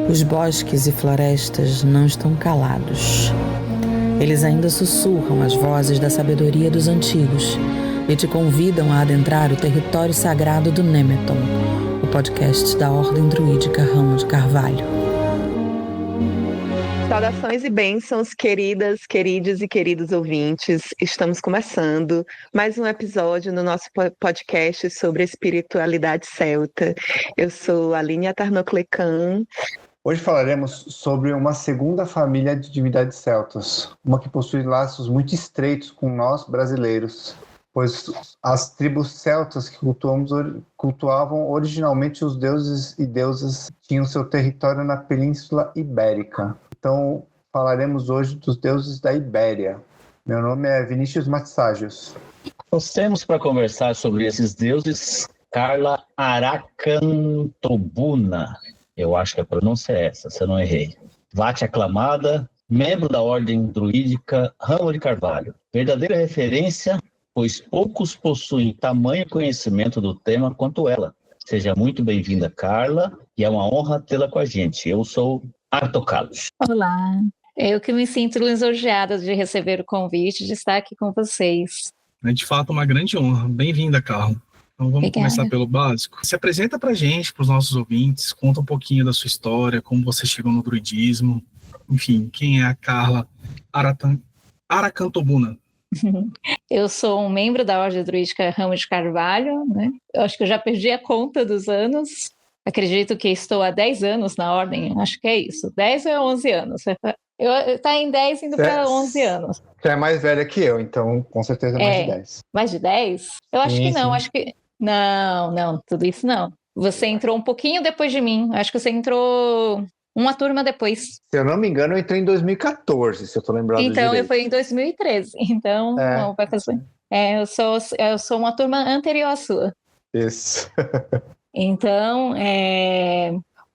Os bosques e florestas não estão calados. Eles ainda sussurram as vozes da sabedoria dos antigos e te convidam a adentrar o território sagrado do Nemeton, o podcast da Ordem Druídica Ramo de Carvalho. Saudações e bênçãos, queridas, queridos e queridos ouvintes. Estamos começando mais um episódio no nosso podcast sobre espiritualidade celta. Eu sou Aline Atarnoclecan. Hoje falaremos sobre uma segunda família de divindades celtas, uma que possui laços muito estreitos com nós brasileiros, pois as tribos celtas que cultuavam originalmente os deuses e deusas tinham seu território na Península Ibérica. Então, falaremos hoje dos deuses da Ibéria. Meu nome é Vinícius Matságios. Nós temos para conversar sobre esses deuses Carla Aracantobuna. Eu acho que a pronúncia é essa, se eu não errei. Vate aclamada, membro da Ordem Druídica Ramo de Carvalho. Verdadeira referência, pois poucos possuem tamanho conhecimento do tema quanto ela. Seja muito bem-vinda, Carla, e é uma honra tê-la com a gente. Eu sou Arthur Carlos. Olá, eu que me sinto lisonjeada de receber o convite de estar aqui com vocês. É de fato uma grande honra. Bem-vinda, Carla. Então vamos Obrigada. Começar pelo básico. Se apresenta pra gente, para os nossos ouvintes, conta um pouquinho da sua história, como você chegou no druidismo, enfim, quem é a Carla Aracantobuna? Eu sou um membro da Ordem Druídica Ramo de Carvalho, né? Eu acho que eu já perdi a conta dos anos. Acredito que estou há 10 anos na Ordem, acho que é isso, 10 ou 11 anos. Está em 10 indo para 11 anos. Você é mais velha que eu, então com certeza mais de 10. Mais de 10? Eu acho que não, sim. Acho que... Não, tudo isso não. Você entrou um pouquinho depois de mim, acho que você entrou uma turma depois. Se eu não me engano, eu entrei em 2014, se eu estou lembrado direito. Então, eu fui em 2013, então não vai fazer. Eu sou uma turma anterior à sua. Isso. Então,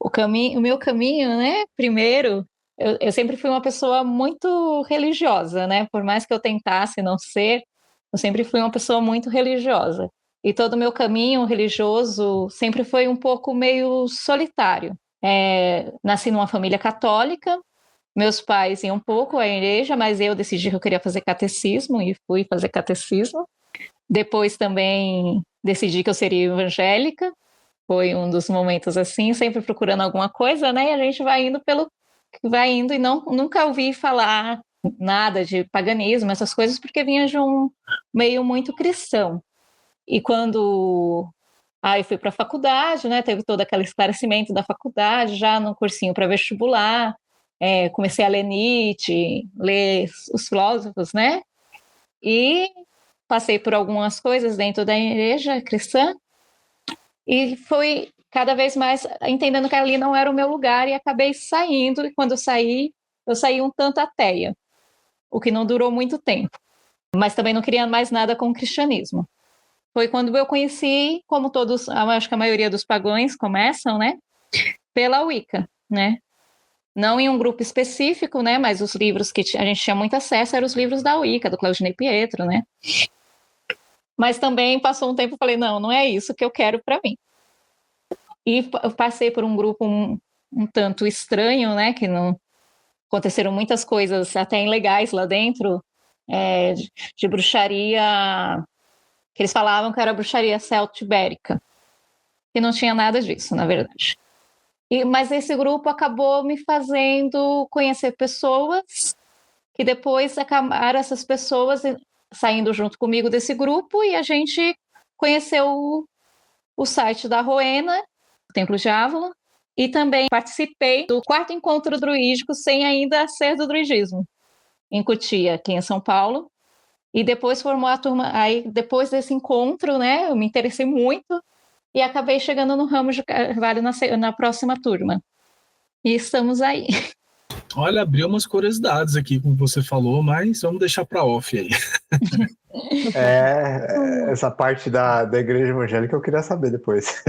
o meu caminho, né, primeiro, eu sempre fui uma pessoa muito religiosa, né, por mais que eu tentasse não ser, eu sempre fui uma pessoa muito religiosa, e todo o meu caminho religioso sempre foi um pouco meio solitário. Nasci numa família católica, meus pais iam um pouco à igreja, mas eu decidi que eu queria fazer catecismo, e fui fazer catecismo. Depois também decidi que eu seria evangélica. Foi um dos momentos assim, sempre procurando alguma coisa, né? E a gente vai indo e nunca ouvi falar nada de paganismo, essas coisas, porque vinha de um meio muito cristão. E quando eu fui para a faculdade, né? Teve todo aquele esclarecimento da faculdade, já no cursinho para vestibular, comecei a ler Nietzsche, ler os filósofos, né? E passei por algumas coisas dentro da igreja cristã. E foi cada vez mais entendendo que ali não era o meu lugar e acabei saindo. E quando eu saí um tanto ateia, o que não durou muito tempo. Mas também não queria mais nada com o cristianismo. Foi quando eu conheci, como todos, acho que a maioria dos pagãos começam, né? Pela Wicca, né? Não em um grupo específico, né? Mas os livros que a gente tinha muito acesso eram os livros da Wicca, do Claudinei Pietro, né? Mas também passou um tempo e falei, não é isso que eu quero para mim. E passei por um grupo um tanto estranho, né, que não aconteceram muitas coisas até ilegais lá dentro, de bruxaria, que eles falavam que era bruxaria celto-ibérica, e não tinha nada disso, na verdade. Mas esse grupo acabou me fazendo conhecer pessoas, que depois acabaram essas pessoas saindo junto comigo desse grupo, e a gente conheceu o site da Rowena, o Templo de Avalon, e também participei do 4º encontro druídico sem ainda ser do druidismo, em Cotia, aqui em São Paulo, e depois formou a turma. Aí depois desse encontro, né, eu me interessei muito e acabei chegando no Ramo de Carvalho na próxima turma, e estamos aí. Olha, abriu umas curiosidades aqui, como você falou, mas vamos deixar para off aí. Essa parte da igreja evangélica eu queria saber depois.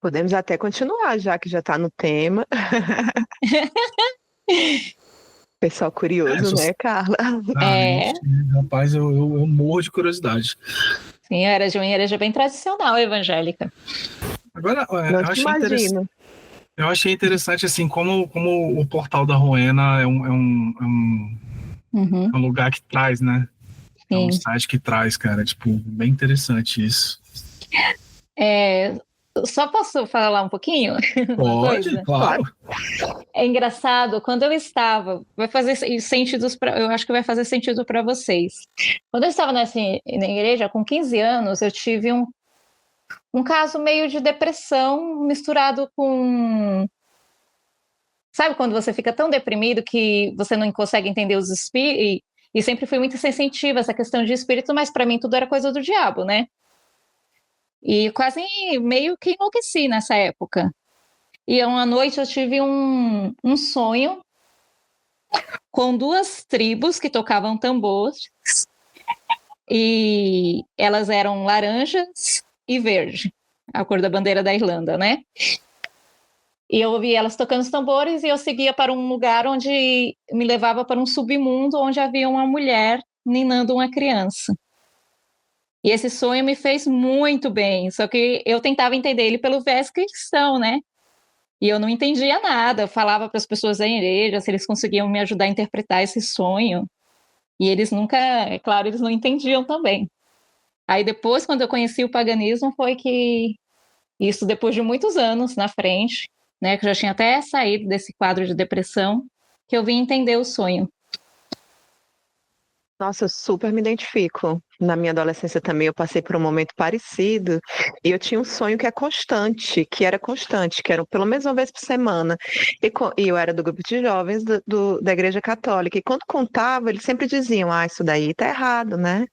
Podemos até continuar, já que já está no tema. Pessoal curioso, né, Carla? Rapaz, eu morro de curiosidade. Sim, era de uma igreja bem tradicional evangélica. Agora, Não eu te achei interessante. imagino. Eu achei interessante, assim, como o Portal da Rowena Uhum, é um lugar que traz, né? É um sim. site que traz, cara. Tipo, bem interessante isso. Só posso falar um pouquinho? Uma Pode, coisa? claro. É engraçado, quando eu estava, vai fazer sentido, eu acho que vai fazer sentido para vocês. Quando eu estava na igreja, com 15 anos, eu tive um caso meio de depressão misturado com. Sabe quando você fica tão deprimido que você não consegue entender os espíritos? E sempre fui muito sensitiva a essa questão de espírito, mas para mim tudo era coisa do diabo, né? E quase meio que enlouqueci nessa época. E uma noite eu tive um sonho com duas tribos que tocavam tambores, e elas eram laranjas e verde, a cor da bandeira da Irlanda, né? E eu ouvi elas tocando os tambores e eu seguia para um lugar onde me levava para um submundo onde havia uma mulher ninando uma criança. E esse sonho me fez muito bem, só que eu tentava entender ele pelo viés cristão, né? E eu não entendia nada, eu falava para as pessoas da igreja se eles conseguiam me ajudar a interpretar esse sonho. E eles nunca, é claro, eles não entendiam também. Aí depois, quando eu conheci o paganismo, foi que isso depois de muitos anos na frente, né, que eu já tinha até saído desse quadro de depressão, que eu vim entender o sonho. Nossa, eu super me identifico. Na minha adolescência também eu passei por um momento parecido e eu tinha um sonho que era constante, que era pelo menos uma vez por semana. E eu era do grupo de jovens da Igreja Católica. E quando contava, eles sempre diziam: ah, isso daí tá errado, né?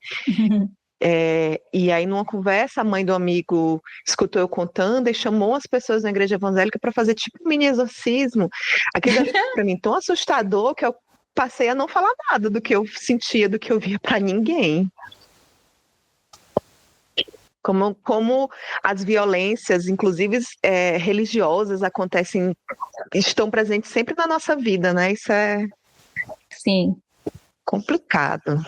E aí, numa conversa, a mãe do amigo escutou eu contando e chamou as pessoas na igreja evangélica para fazer tipo um mini exorcismo. Aquilo ali foi para mim tão assustador que eu passei a não falar nada do que eu sentia, do que eu via para ninguém. Como as violências, inclusive religiosas, estão presentes sempre na nossa vida, né? Isso é Sim. complicado.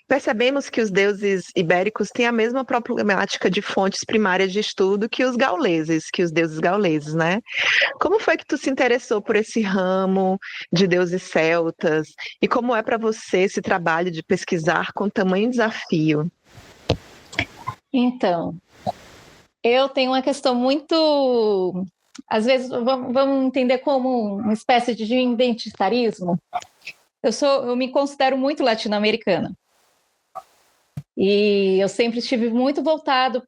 Percebemos que os deuses ibéricos têm a mesma problemática de fontes primárias de estudo que os deuses gauleses, né? Como foi que tu se interessou por esse ramo de deuses celtas? E como é para você esse trabalho de pesquisar com tamanho desafio? Então, eu tenho uma questão muito... Às vezes, vamos entender como uma espécie de identitarismo. Eu me considero muito latino-americana. E eu sempre estive muito voltada,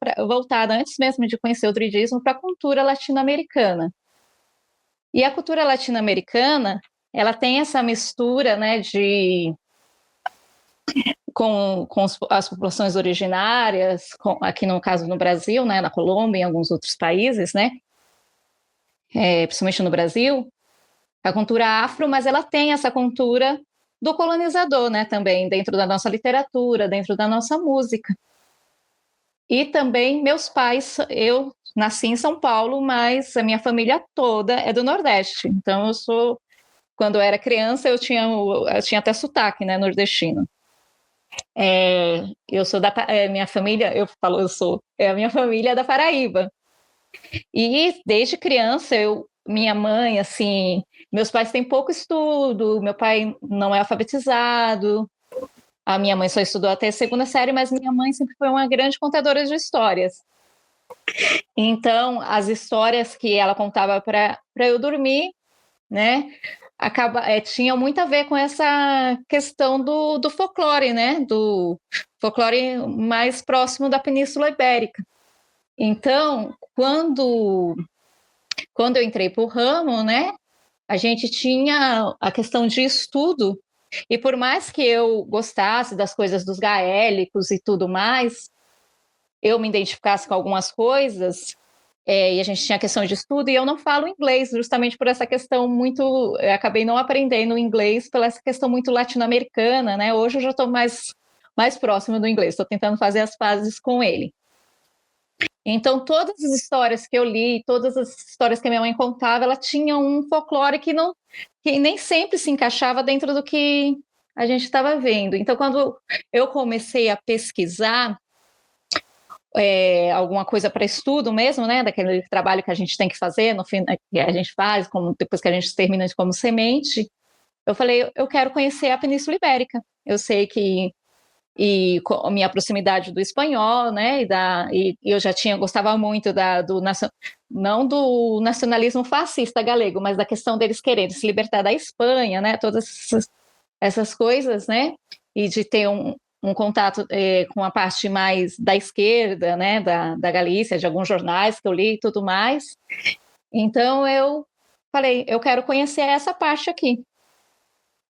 antes mesmo de conhecer o druidismo, para a cultura latino-americana. E a cultura latino-americana, ela tem essa mistura, né, com as populações originárias, aqui no caso no Brasil, né, na Colômbia e em alguns outros países, né, principalmente no Brasil, a cultura afro, mas ela tem essa cultura do colonizador, né, também, dentro da nossa literatura, dentro da nossa música. E também meus pais, eu nasci em São Paulo, mas a minha família toda é do Nordeste. Então quando eu era criança, eu tinha até sotaque, né, nordestino. Eu sou minha família, a minha família é da Paraíba. E desde criança, minha mãe, assim, meus pais têm pouco estudo, meu pai não é alfabetizado, a minha mãe só estudou até a segunda série, mas minha mãe sempre foi uma grande contadora de histórias. Então, as histórias que ela contava para eu dormir, né, tinham muito a ver com essa questão do folclore, né, do folclore mais próximo da Península Ibérica. Então, quando eu entrei para o ramo, né, a gente tinha a questão de estudo, e por mais que eu gostasse das coisas dos gaélicos e tudo mais, eu me identificasse com algumas coisas, e a gente tinha a questão de estudo, e eu não falo inglês, justamente por essa questão muito... Eu acabei não aprendendo inglês pela essa questão muito latino-americana, né? Hoje eu já estou mais próximo do inglês, estou tentando fazer as pazes com ele. Então, todas as histórias que eu li, todas as histórias que a minha mãe contava, ela tinha um folclore que nem sempre se encaixava dentro do que a gente estava vendo. Então, quando eu comecei a pesquisar, alguma coisa para estudo mesmo, né? Daquele trabalho que a gente tem que fazer, no fim, que a gente faz, depois que a gente termina como semente. Eu falei, eu quero conhecer a Península Ibérica. Eu sei que com a minha proximidade do espanhol, né? E eu já gostava muito não do nacionalismo fascista galego, mas da questão deles quererem se libertar da Espanha, né? Todas essas coisas, né? E de ter um contato com a parte mais da esquerda, né? Da Galícia, de alguns jornais que eu li e tudo mais. Então eu falei, eu quero conhecer essa parte aqui.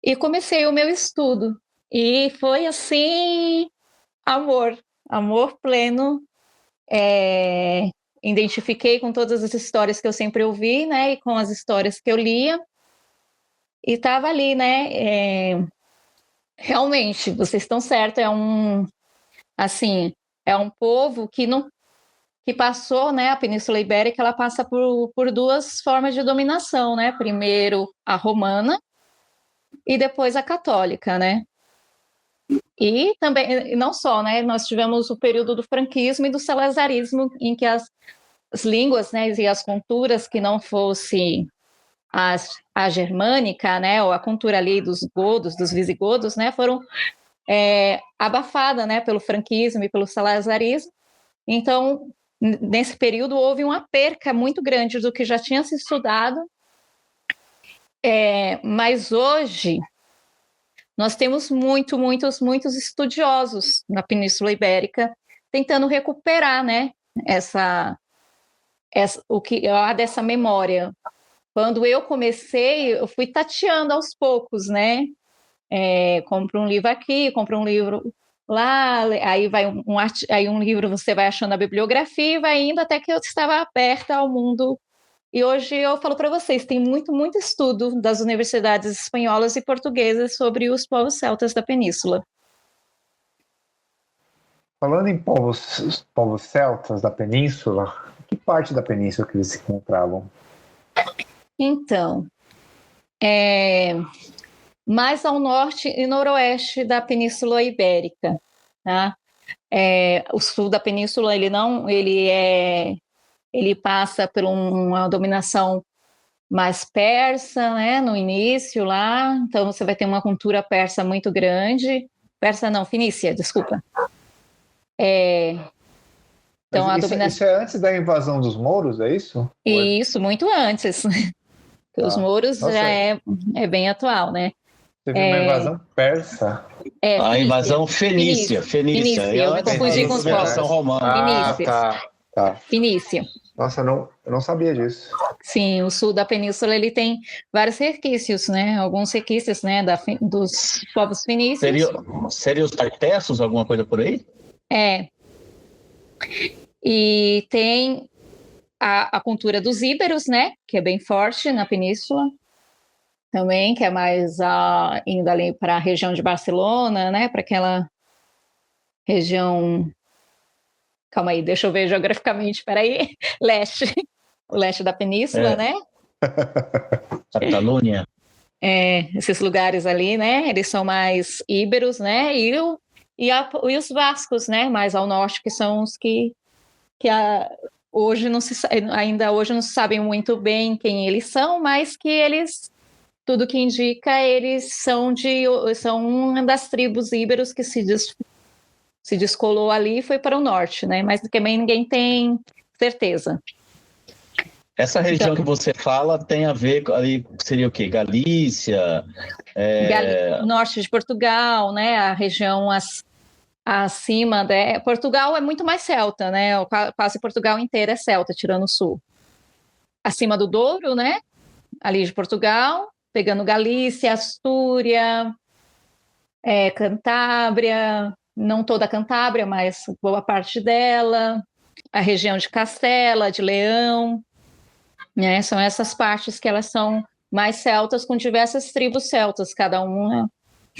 E comecei o meu estudo. E foi assim, amor pleno. Identifiquei com todas as histórias que eu sempre ouvi, né? E com as histórias que eu lia. E estava ali, né? Realmente, vocês estão certos, é um povo que passou, né? A Península Ibérica, ela passa por duas formas de dominação, né? Primeiro a romana e depois a católica, né? E também, não só, né? Nós tivemos o período do franquismo e do salazarismo, em que as línguas, né, e as culturas que não fosse a germânica, né, ou a cultura ali dos godos, dos visigodos, né, foram abafada, né, pelo franquismo e pelo salazarismo. Então, nesse período houve uma perca muito grande do que já tinha se estudado, mas hoje nós temos muitos estudiosos na Península Ibérica tentando recuperar, né, o que há dessa memória. Quando eu comecei, eu fui tateando aos poucos, né? Compro um livro aqui, compro um livro lá, aí vai aí um livro você vai achando a bibliografia e vai indo até que eu estava aberta ao mundo. E hoje eu falo para vocês, tem muito estudo das universidades espanholas e portuguesas sobre os povos celtas da península. Falando em povos celtas da península, que parte da península que eles se encontravam? Então, mais ao norte e noroeste da Península Ibérica, tá? O sul da península ele passa por uma dominação mais persa, né? No início lá, então você vai ter uma cultura persa muito grande, persa não, fenícia, desculpa. Então Isso é antes da invasão dos mouros, é isso? Isso, muito antes. Os mouros já é bem atual, né? Teve uma invasão persa. A invasão fenícia. Eu me confundi com os povos. Romana. Tá. Fenícia. Nossa, eu não sabia disso. Sim, o sul da península ele tem vários resquícios, né? Alguns resquícios, né? Dos povos fenícios. Seria os tartessos, alguma coisa por aí? E tem a cultura dos íberos, né? Que é bem forte na península. Também, que é mais indo ali para a região de Barcelona, né? Para aquela região... Calma aí, deixa eu ver geograficamente, peraí. O leste da península, né? Catalunha. Esses lugares ali, né? Eles são mais íberos, né? E os vascos, né? Mais ao norte, que são os que ainda hoje não se sabem muito bem quem eles são, mas que eles... Tudo que indica, eles são uma das tribos íberos que se descolou ali e foi para o norte, né? Mas também ninguém tem certeza. Essa região que você fala tem a ver com ali, seria o quê? Galícia? Norte de Portugal, né? A região acima. Portugal é muito mais celta, né? Quase Portugal inteira é celta, tirando o sul. Acima do Douro, né? Ali de Portugal, pegando Galícia, Astúria, Cantábria, não toda a Cantábria, mas boa parte dela, a região de Castela, de Leão, né? São essas partes que elas são mais celtas, com diversas tribos celtas, cada uma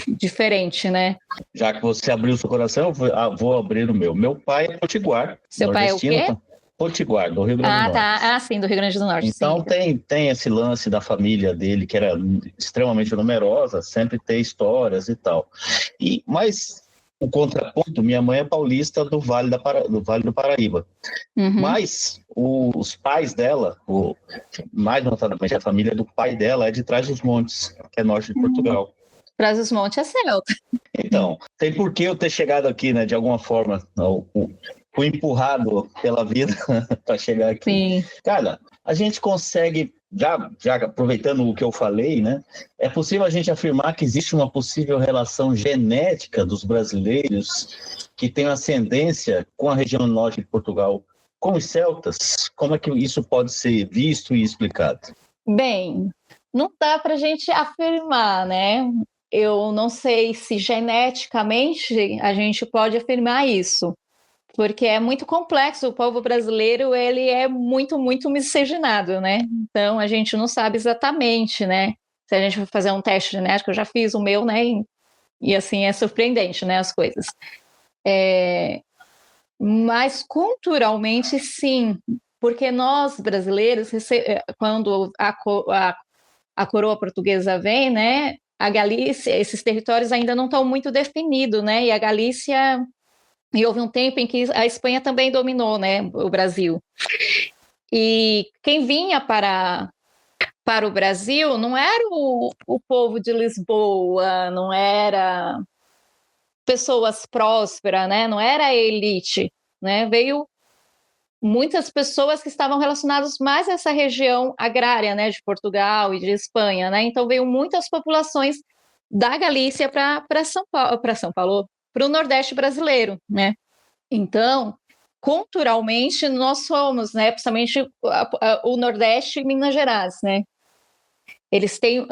diferente, né? Já que você abriu o seu coração, eu vou abrir o meu. Meu pai é potiguar. Seu pai é o quê? Potiguar, do Rio Grande do Norte. Tá. Sim, do Rio Grande do Norte. Então sim. tem esse lance da família dele, que era extremamente numerosa, sempre tem histórias e tal. Mas o contraponto, minha mãe é paulista do Vale do Paraíba. Mas os pais dela, mais notadamente a família do pai dela, é de Trás-os-Montes, que é norte de Portugal. Trás-os-Montes é celta. Então, tem por que eu ter chegado aqui, né, de alguma forma. Fui empurrado pela vida para chegar aqui. Sim. Cara, a gente consegue, já aproveitando o que eu falei, né, é possível a gente afirmar que existe uma possível relação genética dos brasileiros que têm ascendência com a região norte de Portugal com os celtas? Como é que isso pode ser visto e explicado? Bem, não dá para a gente afirmar, né? Eu não sei se geneticamente a gente pode afirmar isso, porque é muito complexo. O povo brasileiro, ele é muito, muito miscigenado, né? Então, a gente não sabe exatamente, né? Se a gente for fazer um teste genético, eu já fiz o meu, né? E assim, é surpreendente, né? As coisas. Mas, culturalmente, sim. Porque nós, brasileiros, quando a coroa portuguesa vem, né? A Galícia, esses territórios ainda não estão muito definidos, né? E a Galícia... E houve um tempo em que a Espanha também dominou, né, o Brasil. E quem vinha para o Brasil não era o povo de Lisboa, não era pessoas prósperas, né, não era a elite, né, veio muitas pessoas que estavam relacionadas mais a essa região agrária, né, de Portugal e de Espanha, né, então veio muitas populações da Galícia para São Paulo, para o Nordeste brasileiro, né. Então, culturalmente, nós somos, né, principalmente o Nordeste e Minas Gerais, né? Eles têm,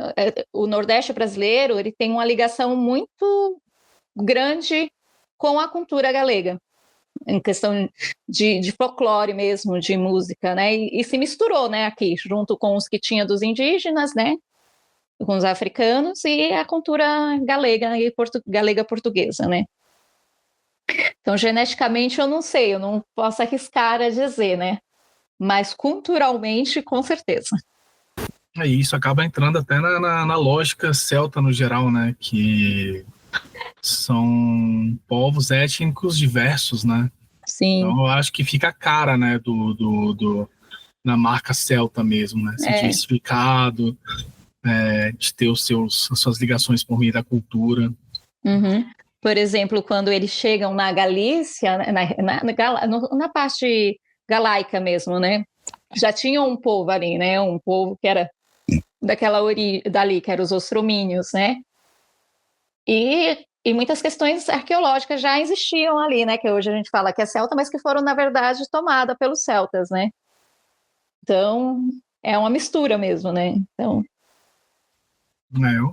o Nordeste brasileiro, ele tem uma ligação muito grande com a cultura galega, em questão de folclore mesmo, de música, né? E se misturou, né, aqui, junto com os que tinha dos indígenas, né? Com os africanos e a cultura galega e galega portuguesa, né? Então, geneticamente, eu não sei, eu não posso arriscar a dizer, né? Mas culturalmente, com certeza. Isso acaba entrando até na lógica celta no geral, né? Que são povos étnicos diversos, né? Sim. Então, eu acho que fica a cara, né? Na marca celta mesmo, né? Ser diversificado, de ter as suas ligações por meio da cultura. Uhum. Por exemplo, quando eles chegam na Galícia, na parte galaica mesmo, né? Já tinha um povo ali, né? Um povo que era dali, que eram os ostromínios, né? E muitas questões arqueológicas já existiam ali, né? Que hoje a gente fala que é celta, mas que foram, na verdade, tomadas pelos celtas, né? Então, é uma mistura mesmo, né? Então...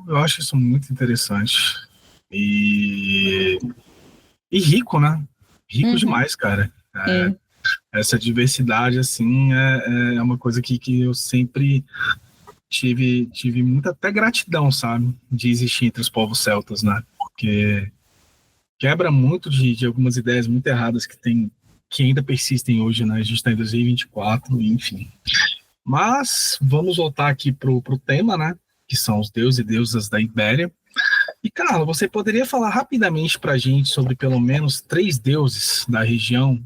eu acho isso muito interessante. E rico, né? Rico demais, cara. Essa diversidade, assim, é uma coisa que eu sempre tive muita até gratidão, sabe? De existir entre os povos celtas, né? Porque quebra muito de algumas ideias muito erradas que ainda persistem hoje, né? A gente está em 2024, enfim. Mas vamos voltar aqui pro tema, né? Que são os deuses e deusas da Ibéria. E, Carla, você poderia falar rapidamente para a gente sobre pelo menos 3 deuses da região,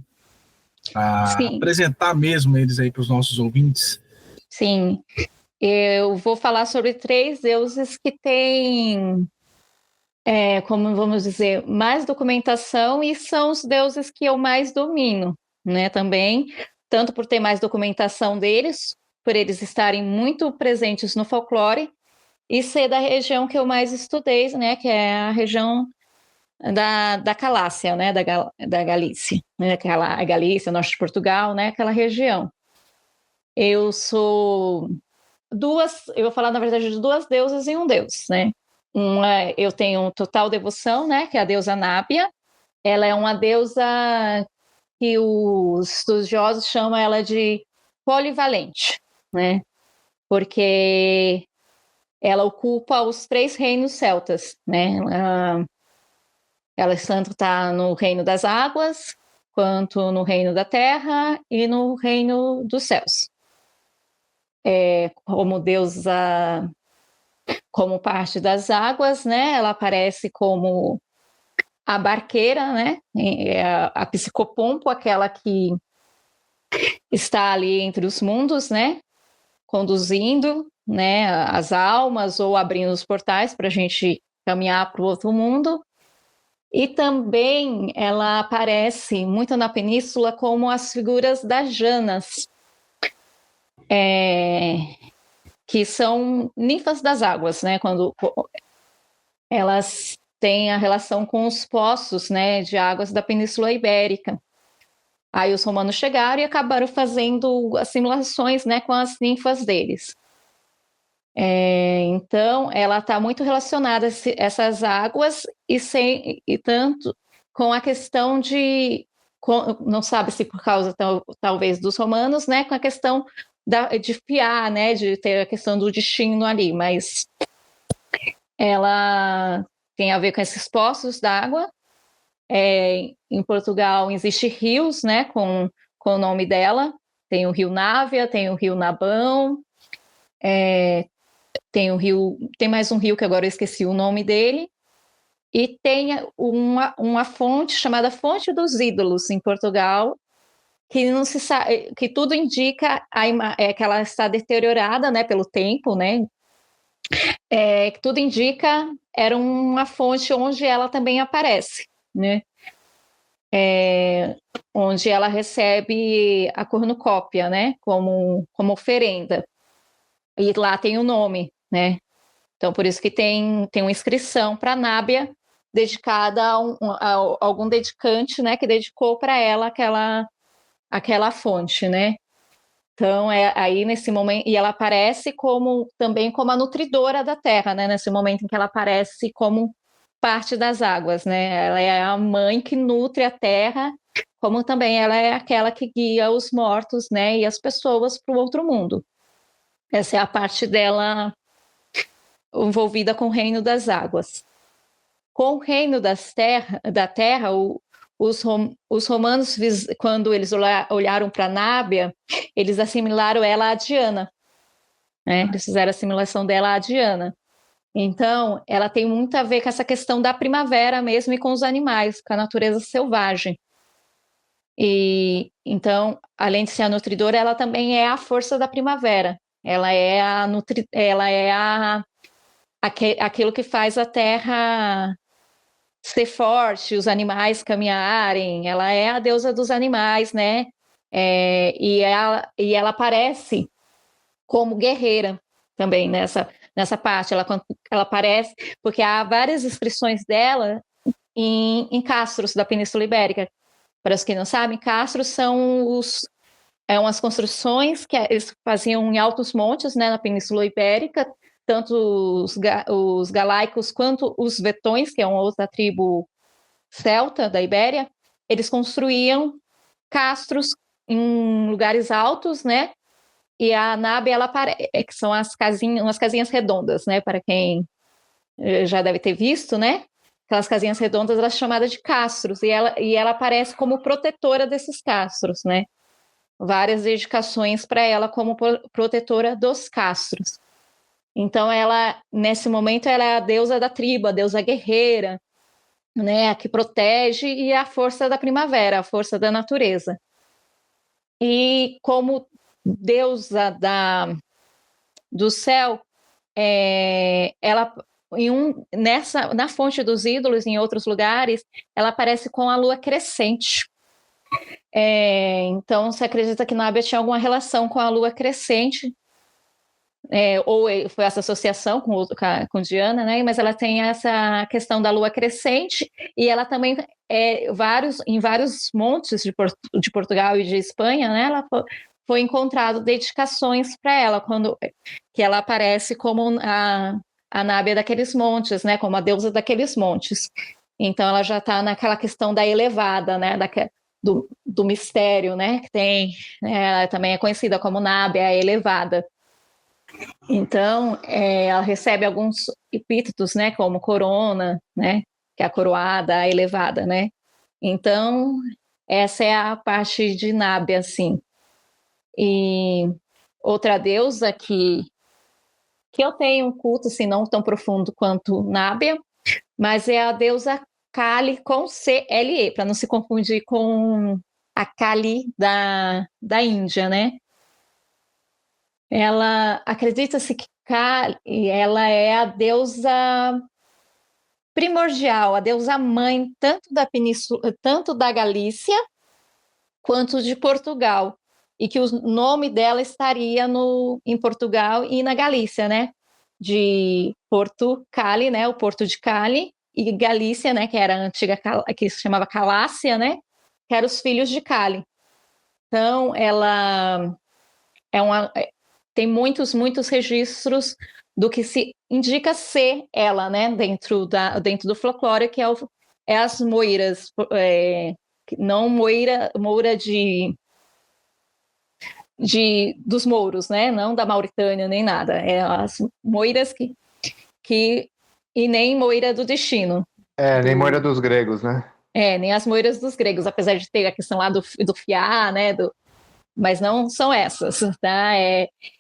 para apresentar mesmo eles aí para os nossos ouvintes? Sim, eu vou falar sobre 3 deuses que têm, como vamos dizer, mais documentação e são os deuses que eu mais domino, né, também, tanto por ter mais documentação deles, por eles estarem muito presentes no folclore, e ser da região que eu mais estudei, né, que é a região da Calácia, né, da Galícia, né, aquela a Galícia, norte de Portugal, né, aquela região. Eu vou falar na verdade de 2 deusas e um deus, né. Eu tenho total devoção, né, que é a deusa Nábia. Ela é uma deusa que os estudiosos chamam ela de polivalente, né, porque ela ocupa os 3 reinos celtas, né? Ela tanto está no reino das águas, quanto no reino da terra e no reino dos céus. Como deusa, como parte das águas, né? Ela aparece como a barqueira, né? A psicopompo, aquela que está ali entre os mundos, né? Conduzindo, né, as almas ou abrindo os portais para a gente caminhar para o outro mundo. E também ela aparece muito na península como as figuras das Janas, que são ninfas das águas, né? Quando elas têm a relação com os poços, né, de águas da Península Ibérica. Aí os romanos chegaram e acabaram fazendo assimilações, né, com as ninfas deles. Então, ela está muito relacionada a essas águas e tanto com a questão não sabe se por causa talvez dos romanos, né, com a questão de fiar, né, de ter a questão do destino ali, mas ela tem a ver com esses poços d'água. Em Portugal existem rios, né, com o nome dela. Tem o Rio Návia, tem o Rio Nabão, tem mais um rio que agora eu esqueci o nome dele, e tem uma fonte chamada Fonte dos Ídolos em Portugal, que não se sabe, que tudo indica que ela está deteriorada, né, pelo tempo, né? Que tudo indica era uma fonte onde ela também aparece, né? Onde ela recebe a cornucópia, né, como oferenda. E lá tem o nome, né? Então, por isso que tem uma inscrição para Nábia, dedicada a algum dedicante, né, que dedicou para ela aquela fonte, né? Então, aí nesse momento, e ela aparece também como a nutridora da terra, né? Nesse momento em que ela aparece como parte das águas, né? Ela é a mãe que nutre a terra, como também ela é aquela que guia os mortos, né? E as pessoas para o outro mundo. Essa é a parte dela envolvida com o reino das águas. Com o reino da terra, os romanos, quando eles olharam para Nábia, eles assimilaram ela a Diana, né? Eles fizeram a assimilação dela a Diana. Então, ela tem muito a ver com essa questão da primavera mesmo e com os animais, com a natureza selvagem. E então, além de ser a nutridora, ela também é a força da primavera. Ela é aquilo que faz a terra ser forte, os animais caminharem. Ela é a deusa dos animais, né? E ela aparece como guerreira também nessa parte. Ela aparece porque há várias inscrições dela em castros da Península Ibérica. Para os que não sabem, castros são umas construções que eles faziam em altos montes, né, na Península Ibérica, tanto os galaicos quanto os vetões, que é uma outra tribo celta da Ibéria, eles construíam castros em lugares altos, né? E a Nábia, que são umas casinhas redondas, né? Para quem já deve ter visto, né? Aquelas casinhas redondas, elas são chamadas de castros, e ela aparece como protetora desses castros, né? Várias dedicações para ela como protetora dos castros. Então, nesse momento, ela é a deusa da tribo, a deusa guerreira, né? A que protege e a força da primavera, a força da natureza. E como deusa do céu, ela na Fonte dos Ídolos, em outros lugares, ela aparece com a lua crescente. Então, se acredita que Nábia tinha alguma relação com a lua crescente, ou foi essa associação com Diana, né? Mas ela tem essa questão da lua crescente, e ela também, em vários montes de Portugal e de Espanha, né? Ela foi encontrado dedicações para ela, que ela aparece como a Nábia daqueles montes, né? Como a deusa daqueles montes. Então, ela já está naquela questão da elevada, né? Do mistério, né? Que tem, ela também é conhecida como Nábia, a elevada. Então, ela recebe alguns epítetos, né? Como corona, né? Que é a coroada, a elevada, né? Então, essa é a parte de Nábia, assim. E outra deusa que eu tenho um culto, assim, não tão profundo quanto Nábia, mas é a deusa Kali com CLE, para não se confundir com a Kali da Índia, né? Ela acredita-se que Kali, ela é a deusa primordial, a deusa mãe tanto da península, tanto da Galícia quanto de Portugal, e que o nome dela estaria em Portugal e na Galícia, né? De Porto Cali, né? O Porto de Cali, e Galícia, né? Que era a antiga, que se chamava Calácia, né? Que eram os filhos de Cali. Então, ela tem muitos registros do que se indica ser ela, né? Dentro do folclore, que é as moiras, não moira dos mouros, né? Não da Mauritânia nem nada. É as moiras e nem moira do destino. Nem moira dos gregos, né? Nem as moiras dos gregos, apesar de ter a questão lá do fiar, né? Mas não são essas, tá?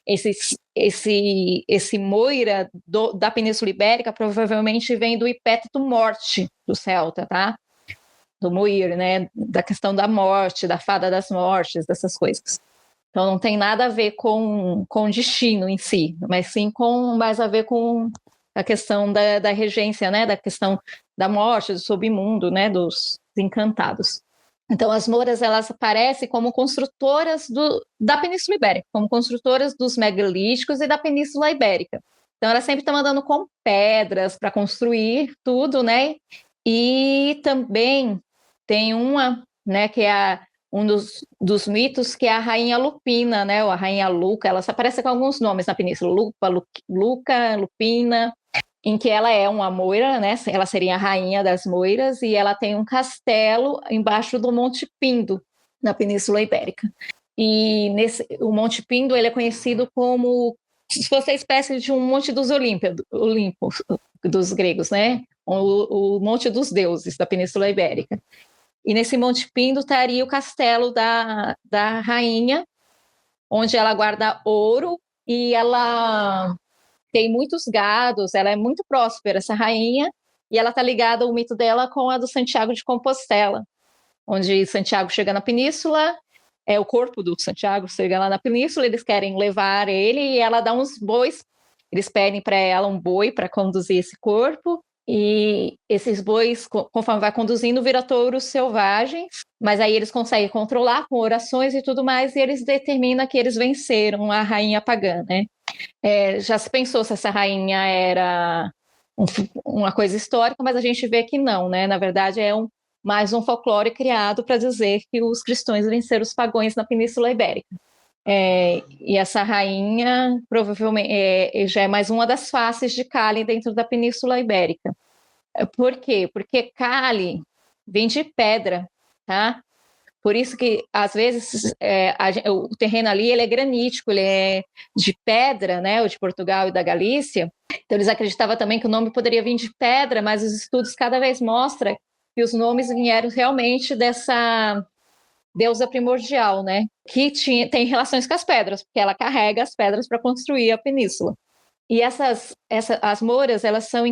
Esse moira da Península Ibérica provavelmente vem do epíteto morte do celta, tá? Do moir, né? Da questão da morte, da fada das mortes, dessas coisas. Então não tem nada a ver com destino em si, mas sim mais a ver com a questão da regência, né? Da questão da morte, do submundo, né? Dos encantados. Então, as mouras, elas aparecem como construtoras da Península Ibérica, como construtoras dos megalíticos e da Península Ibérica. Então, elas sempre estão andando com pedras para construir tudo, né? E também tem uma, né, que é um dos mitos, que é a Rainha Lupina, né? Ou a Rainha Luca. Ela aparece com alguns nomes na Península, Luca, Lupina, em que ela é uma moira, né? Ela seria a rainha das moiras, e ela tem um castelo embaixo do Monte Pindo, na Península Ibérica. E o Monte Pindo, ele é conhecido como se fosse a espécie de um Monte dos Olimpos dos gregos, né? O Monte dos Deuses da Península Ibérica. E nesse Monte Pindo estaria o castelo da rainha, onde ela guarda ouro, e ela tem muitos gados, ela é muito próspera, essa rainha, e ela está ligada, o mito dela, com a do Santiago de Compostela, onde Santiago chega na península, o corpo do Santiago chega lá na península, eles querem levar ele, e ela dá uns bois, eles pedem para ela um boi para conduzir esse corpo, e esses bois, conforme vai conduzindo, viram touros selvagens, mas aí eles conseguem controlar com orações e tudo mais, e eles determinam que eles venceram a rainha pagã, né? Já se pensou se essa rainha era uma coisa histórica, mas a gente vê que não, né? Na verdade, mais um folclore criado para dizer que os cristãos venceram os pagãos na Península Ibérica. E essa rainha provavelmente já é mais uma das faces de Cali dentro da Península Ibérica. Por quê? Porque Cali vem de pedra, tá? Por isso que, às vezes, o terreno ali ele é granítico, ele é de pedra, né, o de Portugal e da Galícia. Então, eles acreditavam também que o nome poderia vir de pedra, mas os estudos cada vez mostram que os nomes vieram realmente dessa deusa primordial, né, que tem relações com as pedras, porque ela carrega as pedras para construir a península. E as mouras, elas são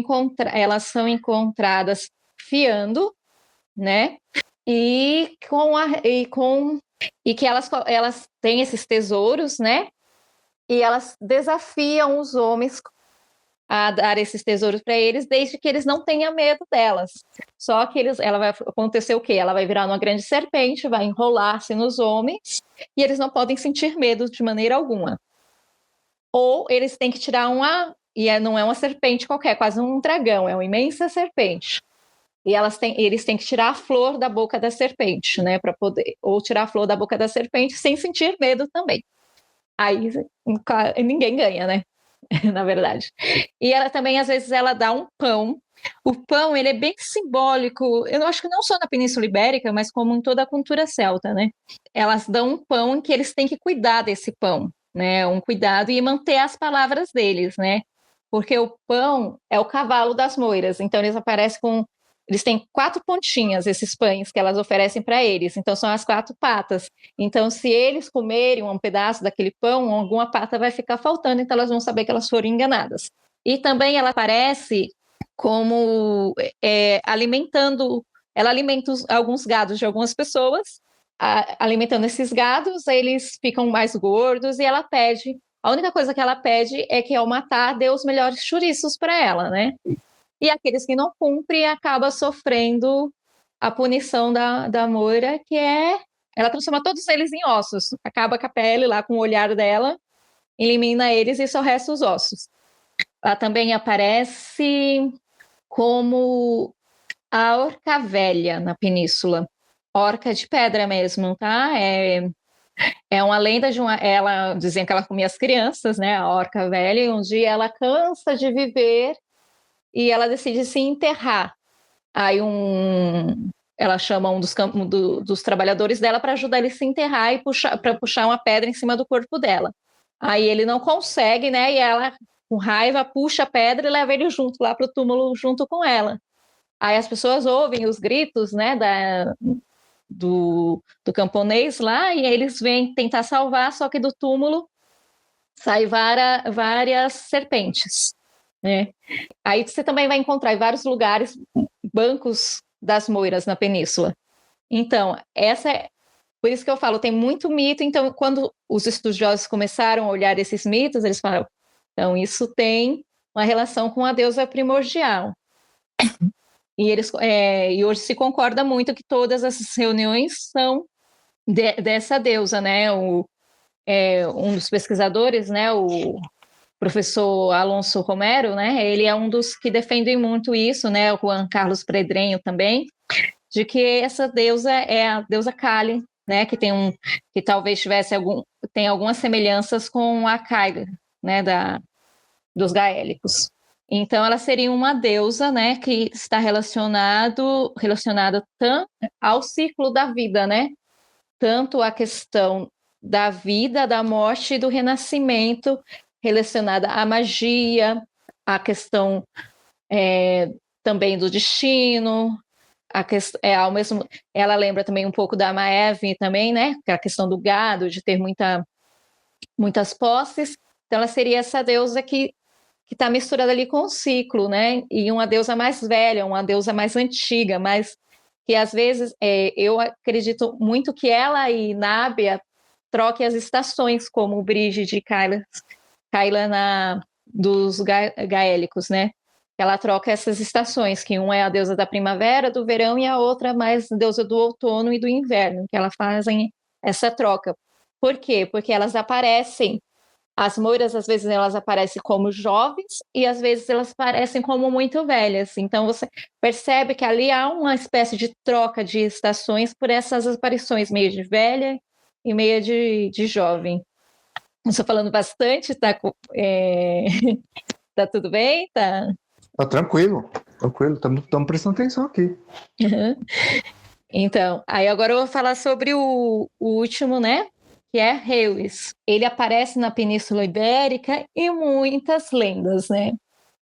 encontradas fiando, né, e que elas têm esses tesouros, né? E elas desafiam os homens a dar esses tesouros para eles, desde que eles não tenham medo delas. Só que ela vai acontecer o quê? Ela vai virar uma grande serpente, vai enrolar-se nos homens, e eles não podem sentir medo de maneira alguma. Ou eles têm que tirar não é uma serpente qualquer, quase um dragão, é uma imensa serpente. E eles têm que tirar a flor da boca da serpente, né, ou tirar a flor da boca da serpente sem sentir medo também. Aí ninguém ganha, né, na verdade. E ela também, às vezes, ela dá um pão. O pão, ele é bem simbólico, eu acho que não só na Península Ibérica, mas como em toda a cultura celta, né. Elas dão um pão em que eles têm que cuidar desse pão, né, um cuidado e manter as palavras deles, né, porque o pão é o cavalo das moiras, então eles têm 4 pontinhas, esses pães que elas oferecem para eles, então são as 4 patas. Então, se eles comerem um pedaço daquele pão, alguma pata vai ficar faltando, então elas vão saber que elas foram enganadas. E também ela aparece como alimentando. Ela alimenta alguns gados de algumas pessoas, alimentando esses gados, eles ficam mais gordos e ela pede. A única coisa que ela pede é que ao matar, dê os melhores chouriços para ela, né? E aqueles que não cumprem acabam sofrendo a punição da Moira, que é ela transforma todos eles em ossos, acaba com a pele lá com o olhar dela, elimina eles e só resta os ossos. Ela também aparece como a orca velha na península, orca de pedra mesmo, tá? É uma lenda de ela dizia que ela comia as crianças, né? A orca velha, e um dia ela cansa de viver e ela decide se enterrar. Aí ela chama um dos trabalhadores dela para ajudar ele a se enterrar e para puxar uma pedra em cima do corpo dela. Aí ele não consegue, né? E ela, com raiva, puxa a pedra e leva ele junto lá para o túmulo junto com ela. Aí as pessoas ouvem os gritos, né? Do camponês lá, e eles vêm tentar salvar, só que do túmulo saem várias serpentes, né? Aí você também vai encontrar em vários lugares bancos das moiras na península. Então, por isso que eu falo, tem muito mito. Então, quando os estudiosos começaram a olhar esses mitos, eles falaram, então isso tem uma relação com a deusa primordial. E hoje se concorda muito que todas essas reuniões são dessa deusa, né? Um dos pesquisadores, né? O professor Alonso Romero, né? Ele é um dos que defendem muito isso, né? O Juan Carlos Pedrenho também, de que essa deusa é a deusa Kali, né? Que talvez tem algumas semelhanças com a Kyla, né? Dos gaélicos. Então, ela seria uma deusa, né, que está relacionada tanto ao ciclo da vida, né? Tanto a questão da vida, da morte e do renascimento, relacionada à magia, a questão também do destino, ela lembra também um pouco da Maeve também, né? A questão do gado, de ter muitas posses. Então, ela seria essa deusa que está misturada ali com o ciclo, né? E uma deusa mais velha, uma deusa mais antiga, mas que às vezes eu acredito muito que ela e Nábia troquem as estações, como o Brígide e Kyla dos gaélicos, né? Ela troca essas estações, que uma é a deusa da primavera, do verão, e a outra mais a deusa do outono e do inverno, que elas fazem essa troca. Por quê? Porque elas aparecem. As moiras, às vezes, elas aparecem como jovens e, às vezes, elas aparecem como muito velhas. Então, você percebe que ali há uma espécie de troca de estações por essas aparições, meio de velha e meio de jovem. Estou falando bastante, tá tudo bem? Tá tranquilo. Estamos prestando atenção aqui. Então, aí agora eu vou falar sobre o último, né? Que é Helios. Ele aparece na Península Ibérica e muitas lendas, né?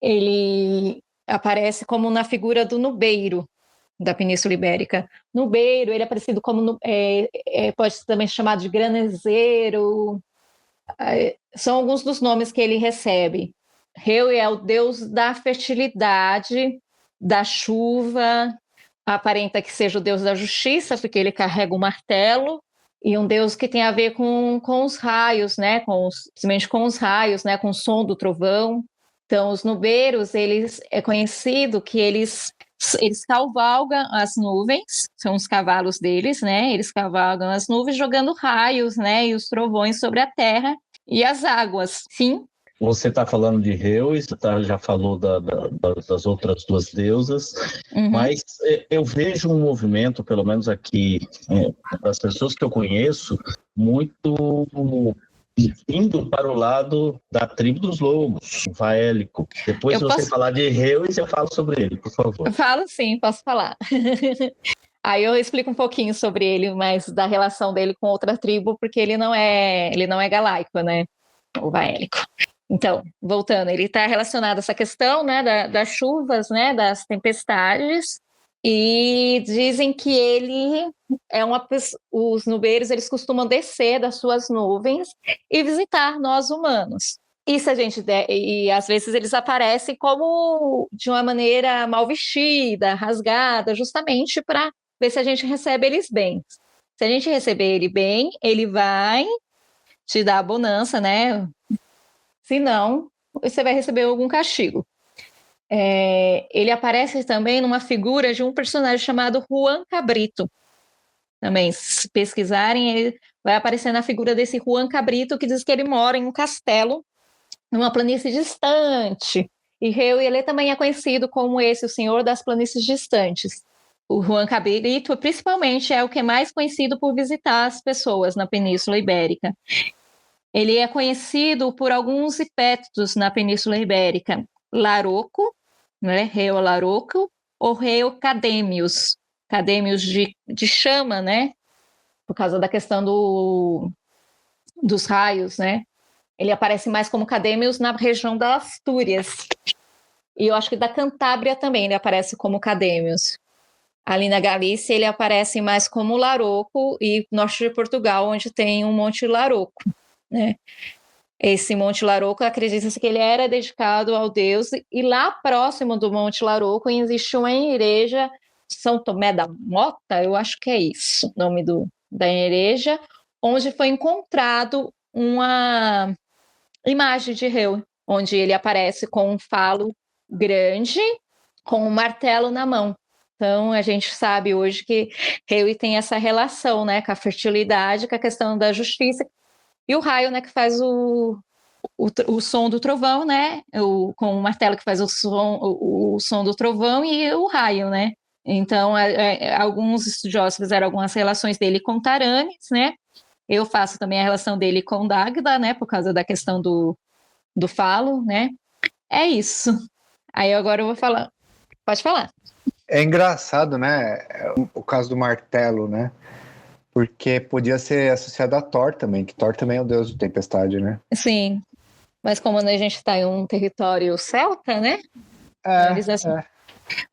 Ele aparece como na figura do nubeiro da Península Ibérica. Nubeiro, ele é parecido como pode ser também chamado de granezeiro. São alguns dos nomes que ele recebe. Helios é o deus da fertilidade, da chuva, aparenta que seja o deus da justiça, porque ele carrega o martelo. E um deus que tem a ver com os raios, né? Simplesmente com os raios, né? Com o som do trovão. Então, os nubeiros, é conhecido que eles cavalgam as nuvens, são os cavalos deles, né? Eles cavalgam as nuvens jogando raios, né? E os trovões sobre a terra e as águas. Sim. Você está falando de Helios, já falou das outras duas deusas, mas eu vejo um movimento, pelo menos aqui, das pessoas que eu conheço, muito indo para o lado da tribo dos lobos, o Vaélico. Depois, se você falar de Helios, eu falo sobre ele, por favor. Eu falo sim, posso falar. Aí eu explico um pouquinho sobre ele, mas da relação dele com outra tribo, porque ele não é galaico, né? O Vaélico. Então, voltando, ele está relacionado a essa questão, né, das chuvas, né, das tempestades, e dizem que ele os nubeiros, eles costumam descer das suas nuvens e visitar nós humanos. Isso a gente e às vezes eles aparecem como de uma maneira mal vestida, rasgada, justamente para ver se a gente recebe eles bem. Se a gente receber ele bem, ele vai te dar a bonança, né? Se não, você vai receber algum castigo. Ele aparece também numa figura de um personagem chamado Juan Cabrito. Também, se pesquisarem, ele vai aparecer na figura desse Juan Cabrito, que diz que ele mora em um castelo numa planície distante. E ele também é conhecido como o Senhor das Planícies Distantes. O Juan Cabrito, principalmente, é o que é mais conhecido por visitar as pessoas na Península Ibérica. Ele é conhecido por alguns epítetos na Península Ibérica. Laroco, né? Reo Laroco, ou Reo Cadêmios. Cadêmios de chama, né? Por causa da questão dos raios, né? Ele aparece mais como Cadêmios na região da Astúrias. E eu acho que da Cantábria também ele aparece como Cadêmios. Ali na Galícia ele aparece mais como Laroco e norte de Portugal, onde tem um Monte Laroco, né? Esse Monte Laroco, acredita-se que ele era dedicado ao deus, e lá próximo do Monte Laroco existe uma igreja, São Tomé da Mota, eu acho que é isso, o nome da igreja, onde foi encontrado uma imagem de Reu, onde ele aparece com um falo grande, com um martelo na mão. Então, a gente sabe hoje que Reu tem essa relação, né, com a fertilidade, com a questão da justiça, e o raio, né, que faz o som do trovão, né, com o martelo que faz o som do trovão, e o raio, né. Então, alguns estudiosos fizeram algumas relações dele com Taranis, né. Eu faço também a relação dele com Dagda, né, por causa da questão do falo, né. É isso. Aí agora eu vou falar. Pode falar. É engraçado, né, o caso do martelo, né, porque podia ser associado a Thor também, que Thor também é o deus de tempestade, né? Sim, mas como a gente está em um território celta, né?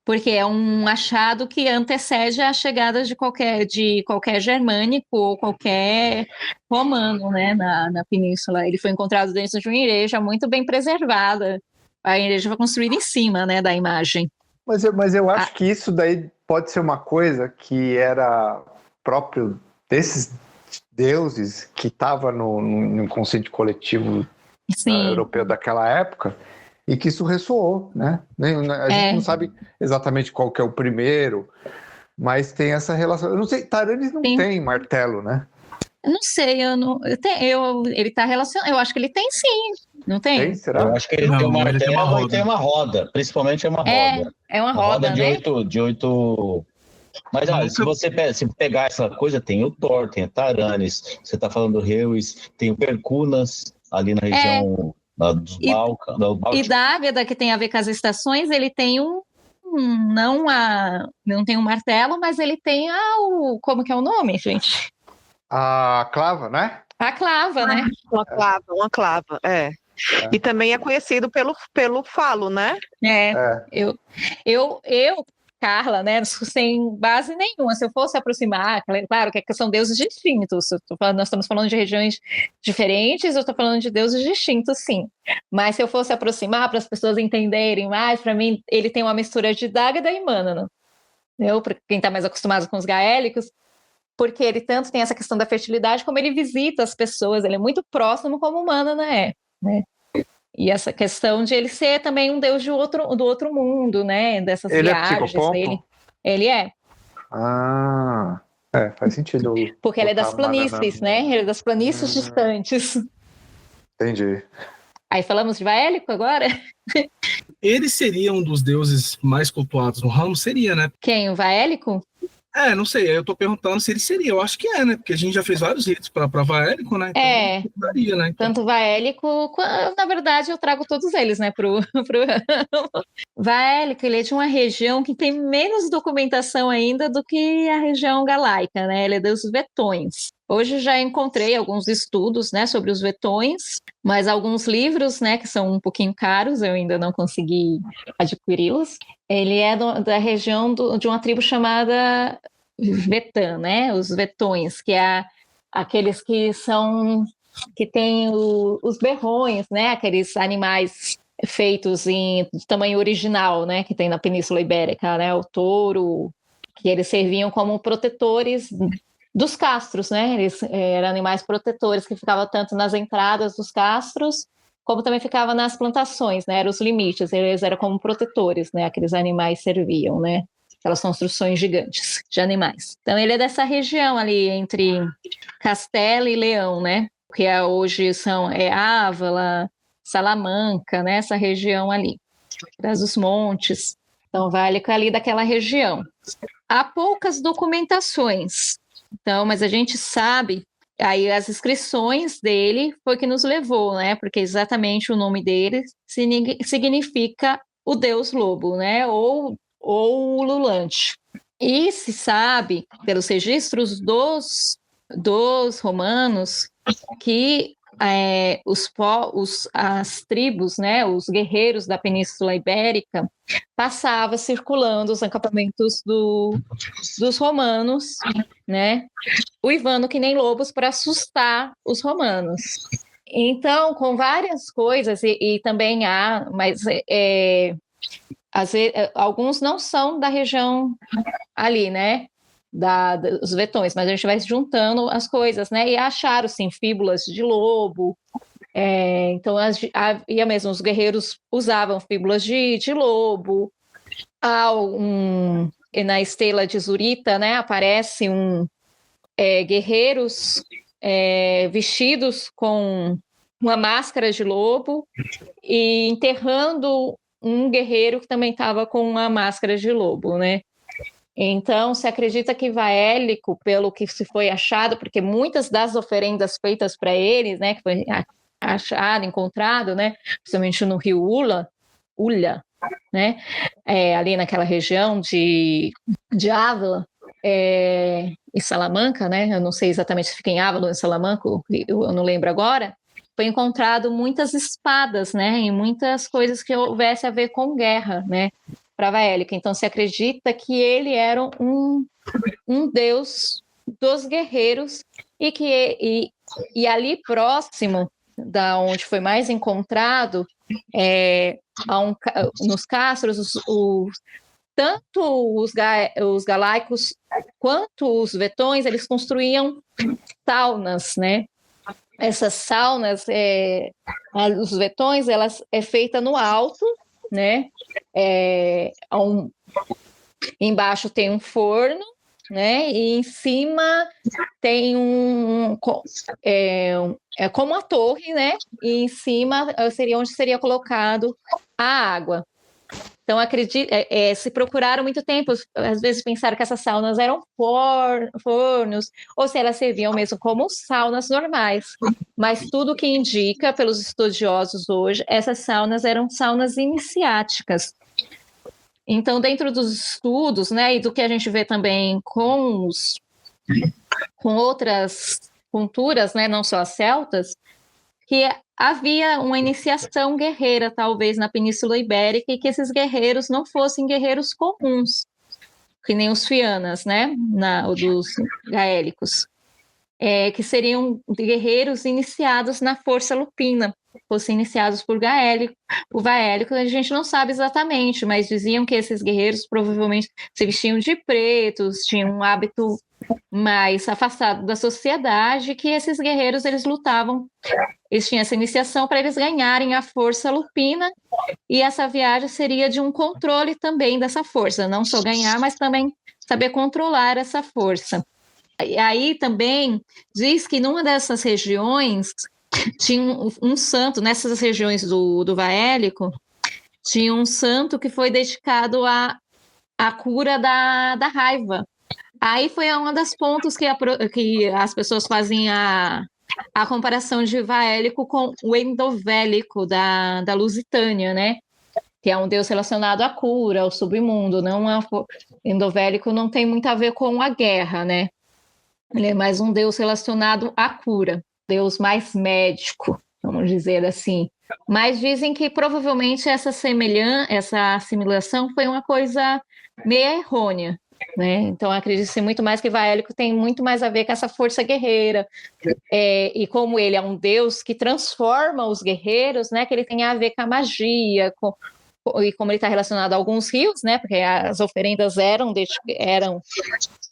Porque é um achado que antecede a chegada de qualquer germânico ou qualquer romano, né, na península. Ele foi encontrado dentro de uma igreja muito bem preservada. A igreja foi construída em cima, né, da imagem. Mas eu acho que isso daí pode ser uma coisa que era próprio desses deuses que estava no inconsciente coletivo europeu daquela época, e que isso ressoou, né? A gente não sabe exatamente qual que é o primeiro, mas tem essa relação. Eu não sei, Taranis não tem martelo, né? Eu não sei, ele está relacionado. Eu acho que ele tem sim, não tem? Tem, será? Eu acho que ele tem um martelo e tem uma roda, principalmente é uma roda. É uma roda, né? De 8. Mas olha, se pegar essa coisa, tem o Thor, tem o Taranis, você está falando do Reus, tem o Percunas, ali na região dos Balcãs. E da Águeda, que tem a ver com as estações, ele tem não tem um martelo, mas ele tem como que é o nome, gente? A clava, né? A clava, né? Uma clava, E também é conhecido pelo falo, né? Eu, Carla, né, sem base nenhuma, se eu fosse aproximar, claro que são deuses distintos, nós estamos falando de regiões diferentes, eu estou falando de deuses distintos, sim, mas se eu fosse aproximar para as pessoas entenderem mais, para mim, ele tem uma mistura de Dagda e Mânano, para quem está mais acostumado com os gaélicos, porque ele tanto tem essa questão da fertilidade, como ele visita as pessoas, ele é muito próximo como Mânano é, né? E essa questão de ele ser também um deus do outro mundo, né? Dessas viagens. Ele é. Faz sentido. Porque ele é das planícies, né? Ele é das planícies distantes. Entendi. Aí falamos de Vaélico agora? Ele seria um dos deuses mais cultuados no ramo? Seria, né? Quem? O Vaélico? Não sei, eu tô perguntando se ele seria, eu acho que né, porque a gente já fez vários ritos para Vaélico, né, então daria, né? Então. Tanto Vaélico, na verdade eu trago todos eles, né, pro Vaélico, ele é de uma região que tem menos documentação ainda do que a região galaica, né, ele é dos vetões. Hoje já encontrei alguns estudos, né, sobre os vetões, mas alguns livros, né, que são um pouquinho caros, eu ainda não consegui adquiri-los. Ele é da região de uma tribo chamada Vetã, né, os vetões, que é aqueles que são que tem os berrões, né? Aqueles animais feitos em tamanho original, né? Que tem na Península Ibérica, né? O touro, que eles serviam como protetores dos castros, né? Eles eram animais protetores que ficavam tanto nas entradas dos castros, como também ficava nas plantações, né? Eram os limites, eles eram como protetores, né? Aqueles animais serviam, né? Aquelas construções gigantes de animais. Então, ele é dessa região ali, entre Castela e Leão, né? Que hoje é Ávala, Salamanca, né? Essa região ali, Trás dos Montes. Então, Válico é ali daquela região. Há poucas documentações, então, mas a gente sabe, aí as inscrições dele foi que nos levou, né? Porque exatamente o nome dele significa o Deus Lobo, né? Ou o ululante. E se sabe, pelos registros dos romanos, que as tribos, né, os guerreiros da Península Ibérica, passavam circulando os acampamentos dos romanos, né, uivando que nem lobos para assustar os romanos. Então, com várias coisas, e também há, mas alguns não são da região ali, né? Dos vetões, mas a gente vai juntando as coisas, né? E acharam, sim, fíbulas de lobo. Então, havia mesmo, os guerreiros usavam fíbulas de lobo. Na estela de Zurita, né? Aparece guerreiros vestidos com uma máscara de lobo e enterrando um guerreiro que também estava com uma máscara de lobo, né? Então, se acredita que Vaélico, pelo que se foi achado, porque muitas das oferendas feitas para eles, né, que foi achado, encontrado, né, principalmente no rio Ulha, né, ali naquela região de Ávila e Salamanca, né, eu não sei exatamente se fica em Ávila ou em Salamanca, eu não lembro agora, foi encontrado muitas espadas, né, e muitas coisas que houvesse a ver com guerra, né, para Vaélico. Então se acredita que ele era um deus dos guerreiros e ali próximo da onde foi mais encontrado, nos castros, tanto os galaicos quanto os vetões, eles construíam saunas, né? Essas saunas, os vetões, elas é feita no alto, né? Embaixo tem um forno, né? E em cima tem como uma torre, né? E em cima seria onde seria colocado a água. Então, se procuraram muito tempo, às vezes pensaram que essas saunas eram fornos, ou se elas serviam mesmo como saunas normais. Mas tudo que indica, pelos estudiosos hoje, essas saunas eram saunas iniciáticas. Então, dentro dos estudos, né, e do que a gente vê também com outras culturas, né, não só as celtas, que havia uma iniciação guerreira, talvez, na Península Ibérica, e que esses guerreiros não fossem guerreiros comuns, que nem os fianas, né, dos gaélicos, que seriam guerreiros iniciados na força lupina, fossem iniciados por Vaélico. A gente não sabe exatamente, mas diziam que esses guerreiros provavelmente se vestiam de pretos, tinham um hábito mais afastado da sociedade, que esses guerreiros eles lutavam, eles tinham essa iniciação para eles ganharem a força lupina, e essa viagem seria de um controle também dessa força, não só ganhar, mas também saber controlar essa força. E aí também diz que numa dessas regiões tinha um santo, nessas regiões do Vaélico, tinha um santo que foi dedicado à cura da raiva. Aí foi uma das pontos que as pessoas fazem a comparação de Vaélico com o Endovélico da Lusitânia, né? Que é um deus relacionado à cura, ao submundo. Endovélico não tem muito a ver com a guerra, né? Ele é mais um deus relacionado à cura, deus mais médico, vamos dizer assim. Mas dizem que provavelmente essa assimilação foi uma coisa meio errônea, né? Então acredito muito mais que Vaélico tem muito mais a ver com essa força guerreira, e como ele é um deus que transforma os guerreiros, né? Que ele tem a ver com a magia, e como ele está relacionado a alguns rios, né? Porque as oferendas eram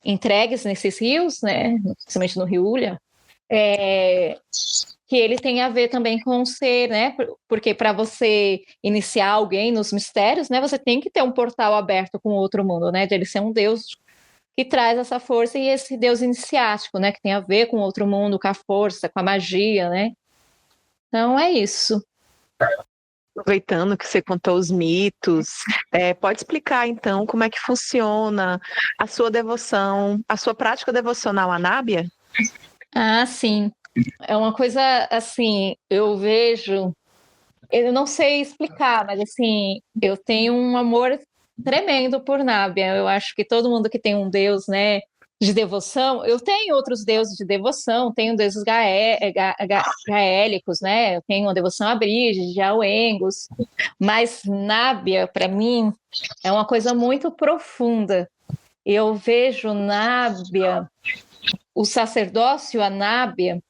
entregues nesses rios, né? Principalmente no Rio Ulha. Que ele tem a ver também com ser, né? Porque para você iniciar alguém nos mistérios, né? Você tem que ter um portal aberto com o outro mundo, né? De ele ser um deus que traz essa força, e esse deus iniciático, né? Que tem a ver com o outro mundo, com a força, com a magia, né? Então é isso. Aproveitando que você contou os mitos, pode explicar então como é que funciona a sua devoção, a sua prática devocional à Nábia? Ah, sim. É uma coisa assim, eu não sei explicar, mas assim, eu tenho um amor tremendo por Nábia. Eu acho que todo mundo que tem um deus, né, de devoção, eu tenho outros deuses de devoção, tenho deuses gaélicos, né? Eu tenho uma devoção a Brígide, a Oengus, mas Nábia, para mim, é uma coisa muito profunda. Eu vejo Nábia, o sacerdócio a Nábia,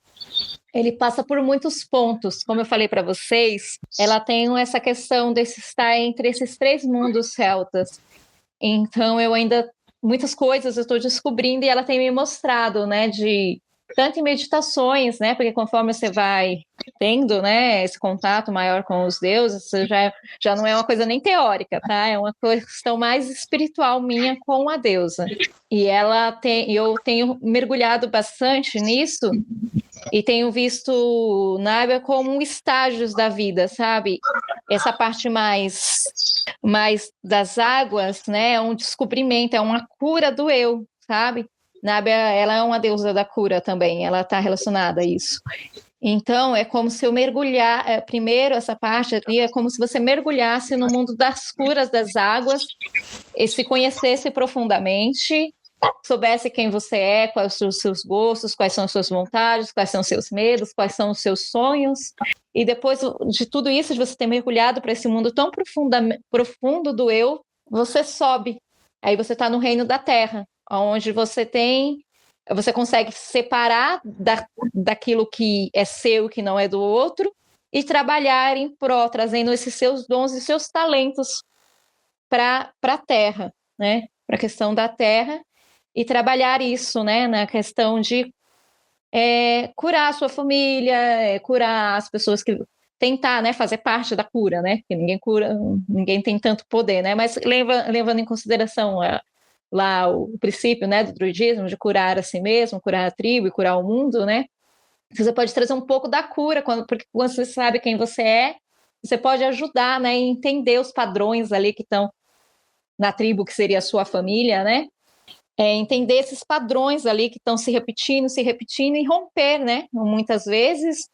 ele passa por muitos pontos. Como eu falei para vocês, ela tem essa questão de estar entre esses 3 mundos celtas. Então, muitas coisas eu estou descobrindo, e ela tem me mostrado, né, tanto em meditações, né, porque conforme você vai tendo, né, esse contato maior com os deuses, já não é uma coisa nem teórica, tá? É uma questão mais espiritual minha com a deusa. E eu tenho mergulhado bastante nisso, e tenho visto Nábia como estágios da vida, sabe? Essa parte mais das águas, né? É um descobrimento, é uma cura do eu, sabe? Nábia, ela é uma deusa da cura também, ela está relacionada a isso. Então, é como se eu primeiro essa parte ali, é como se você mergulhasse no mundo das curas das águas, e se conhecesse profundamente, soubesse quem você é, quais são os seus gostos, quais são as suas vontades, quais são os seus medos, quais são os seus sonhos. E depois de tudo isso, de você ter mergulhado para esse mundo tão profundo do eu, você sobe. Aí você está no reino da terra, onde você consegue separar daquilo que é seu, que não é do outro, e trabalhar em pró, trazendo esses seus dons e seus talentos para a terra, né? Para a questão da terra, e trabalhar isso, né? Na questão de curar a sua família, curar as pessoas que tentar, né, fazer parte da cura, né? Porque ninguém cura, ninguém tem tanto poder, né? Mas levando em consideração lá o princípio, né, do druidismo, de curar a si mesmo, curar a tribo e curar o mundo, né? Você pode trazer um pouco da cura, porque quando você sabe quem você é, você pode ajudar, né, a entender os padrões ali que estão na tribo, que seria a sua família, né? Entender esses padrões ali que estão se repetindo e romper, né? Muitas vezes.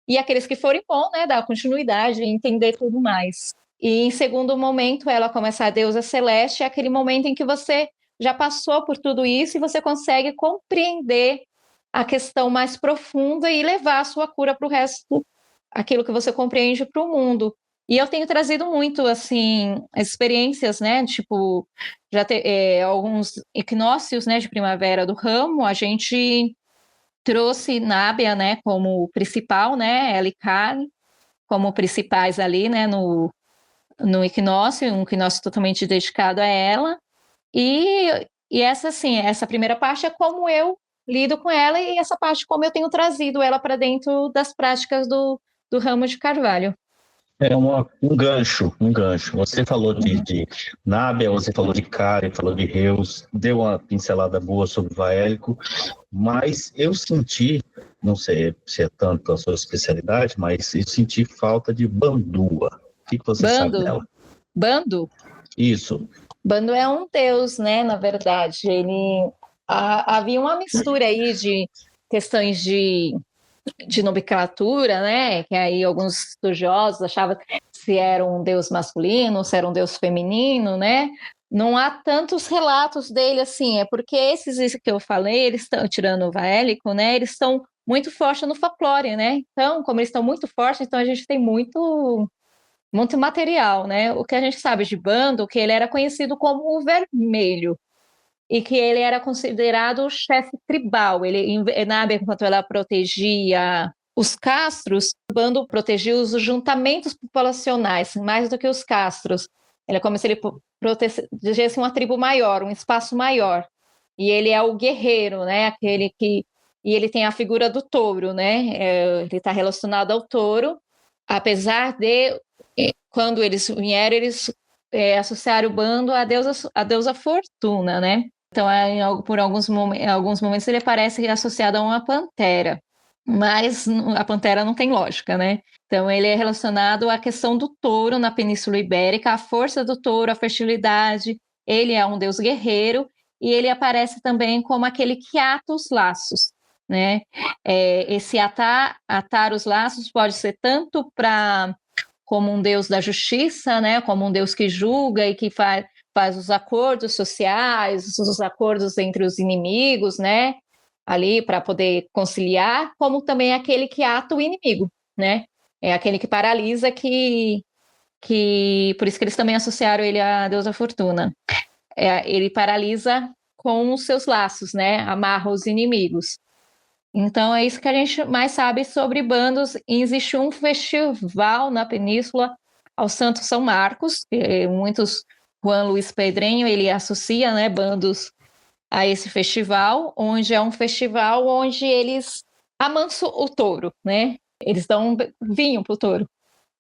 E aqueles que forem bom, né? Dar continuidade, entender tudo mais. E em segundo momento, ela começa a deusa celeste, é aquele momento em que você já passou por tudo isso e você consegue compreender a questão mais profunda e levar a sua cura para o resto, aquilo que você compreende, para o mundo. E eu tenho trazido muito, assim, experiências, né, tipo, já alguns equinócios, né, de primavera do ramo, a gente trouxe Nábia, né, como principal, né, ela e Kali, como principais ali, né, no equinócio, um equinócio totalmente dedicado a ela, e essa, assim, essa primeira parte é como eu lido com ela, e essa parte como eu tenho trazido ela para dentro das práticas do ramo de Carvalho. É um gancho. Você falou de Nábia, você falou de Karen, falou de Reus, deu uma pincelada boa sobre Vaélico, mas eu senti, não sei se é tanto a sua especialidade, mas eu senti falta de Bandua. O que você sabe dela? Bando? Isso. Bando é um deus, né, na verdade. Havia uma mistura aí de questões de nomenclatura, né? Que aí alguns estudiosos achavam se era um deus masculino, se era um deus feminino, né? Não há tantos relatos dele assim, é porque esses que eu falei, eles estão, tirando o Vaélico, né? Eles estão muito fortes no folclore, né? Então, como eles estão muito fortes, então a gente tem muito material, né? O que a gente sabe de Bando, que ele era conhecido como o Vermelho. e que ele era considerado o chefe tribal. Nábia, enquanto ela protegia os castros, o bando protegia os juntamentos populacionais, mais do que os castros. Ele é como se ele protegesse uma tribo maior, um espaço maior. E ele é o guerreiro, né? Aquele que... E ele tem a figura do touro, né? Ele está relacionado ao touro, apesar de, quando eles vieram, eles associaram o bando à deusa Fortuna, né? Então, por alguns momentos, ele parece associado a uma pantera, mas a pantera não tem lógica, né? Então, ele é relacionado à questão do touro na Península Ibérica, a força do touro, a fertilidade. Ele é um deus guerreiro e ele aparece também como aquele que ata os laços, né? Esse atar os laços pode ser tanto como um deus da justiça, né? Como um deus que julga e que faz os acordos sociais, os acordos entre os inimigos, né? Ali para poder conciliar, como também aquele que ata o inimigo, né? É aquele que paralisa, que por isso que eles também associaram ele à deusa Fortuna. Ele paralisa com os seus laços, né? Amarra os inimigos. Então, é isso que a gente mais sabe sobre bandos. E existe um festival na Península ao Santo São Marcos, que Juan Luiz Pedrenho, ele associa, né, bandos a esse festival, onde é um festival onde eles amansam o touro, né? Eles dão vinho para o touro,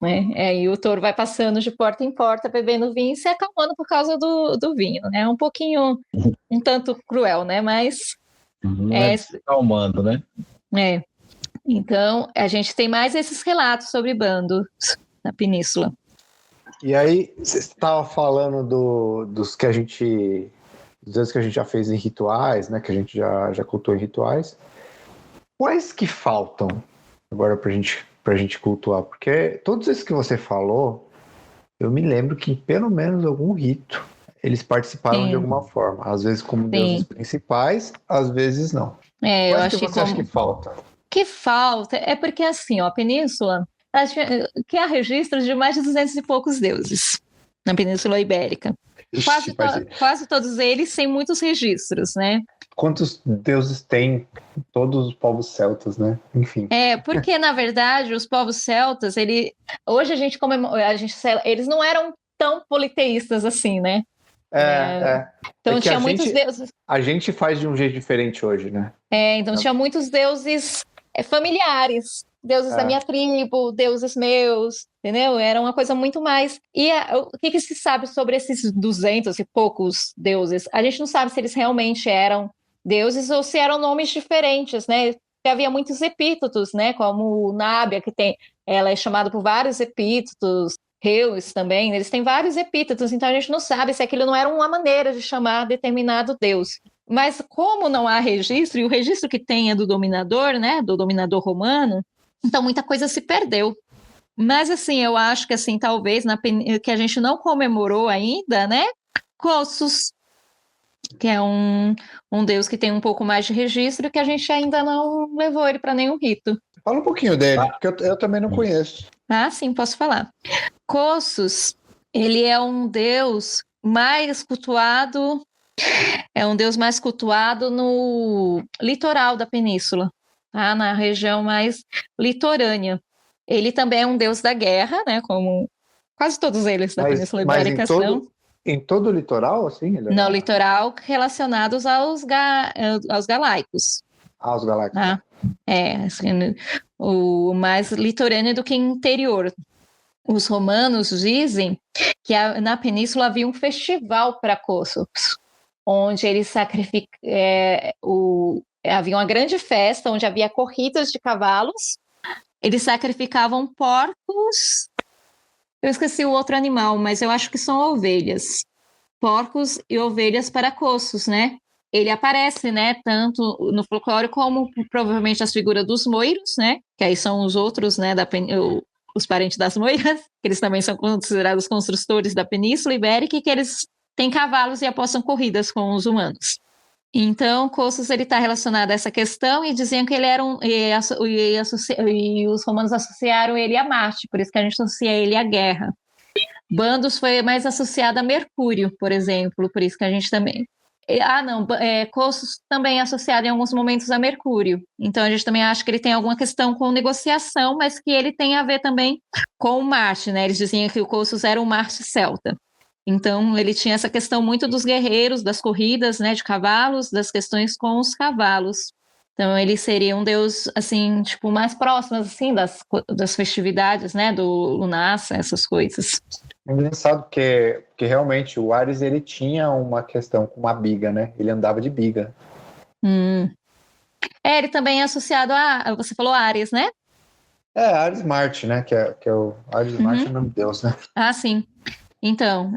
né? E o touro vai passando de porta em porta, bebendo vinho e se acalmando por causa do vinho, né? Um tanto cruel, né? Mas... Não é se calmando, né? Então, a gente tem mais esses relatos sobre bandos na Península. E aí, você estava falando dos que a gente... Dos deuses que a gente já fez em rituais, né? Que a gente já cultuou em rituais. Quais que faltam agora pra gente cultuar? Porque todos esses que você falou, eu me lembro que em pelo menos algum rito eles participaram de alguma forma. Às vezes como deuses principais, às vezes não. Eu acho que você acha que falta? Que falta é porque, assim, a Península, que há registros de mais de 200 e poucos deuses na Península Ibérica. Quase todos eles sem muitos registros, né? Quantos deuses tem todos os povos celtas, né? Enfim. Porque, na verdade, os povos celtas, hoje a gente comemora, eles não eram tão politeístas assim, né? Então tinha muitos deuses. A gente faz de um jeito diferente hoje, né? Então tinha muitos deuses familiares, deuses da minha tribo, deuses meus, entendeu? Era uma coisa muito mais... E o que se sabe sobre esses 200 e poucos deuses? A gente não sabe se eles realmente eram deuses ou se eram nomes diferentes, né? Porque havia muitos epítetos, né? Como Nábia, ela é chamada por vários epítetos, Reus também, eles têm vários epítetos, então a gente não sabe se aquilo não era uma maneira de chamar determinado deus. Mas como não há registro, e o registro que tem é do dominador, né, do dominador romano, então muita coisa se perdeu. Mas assim, eu acho que assim, talvez que a gente não comemorou ainda, né, Kossos, que é um deus que tem um pouco mais de registro, que a gente ainda não levou ele para nenhum rito. Fala um pouquinho dele, porque eu também não conheço. Sim, posso falar. Kossos, ele é um deus mais cultuado, no litoral da península, tá? Na região mais litorânea. Ele também é um deus da guerra, né? Como quase todos eles da Península Ibérica são. Em todo o litoral, assim? No litoral relacionados aos galaicos. Os galaicos. Tá? Assim, o mais litorâneo do que interior. Os romanos dizem que na península havia um festival para Kossos, onde eles havia uma grande festa, onde havia corridas de cavalos, eles sacrificavam porcos, eu esqueci o outro animal, mas eu acho que são ovelhas, porcos e ovelhas para Kossos, né? Ele aparece, né, tanto no folclore como provavelmente as figuras dos moiros, né, que aí são os outros, né, os parentes das moiras, que eles também são considerados construtores da Península Ibérica e que eles têm cavalos e apostam corridas com os humanos. Então, Kossos está relacionado a essa questão e diziam que ele era e os romanos associaram ele a Marte, por isso que a gente associa ele à guerra. Bandos foi mais associado a Mercúrio, por exemplo, por isso que a gente também... Não, Cossos também é associado em alguns momentos a Mercúrio. Então a gente também acha que ele tem alguma questão com negociação, mas que ele tem a ver também com o Marte, né? Eles diziam que o Cossos era um Marte celta. Então ele tinha essa questão muito dos guerreiros, das corridas, né, de cavalos, das questões com os cavalos. Então ele seria um deus assim, tipo, mais próximo assim das festividades, né, do Lunácia, essas coisas. É engraçado porque realmente o Ares ele tinha uma questão com uma biga, né? Ele andava de biga. Ele também é associado você falou Áries, né? Ares Marte, né? Que é o Ares Marte é o nome de Deus, né? Sim. Então,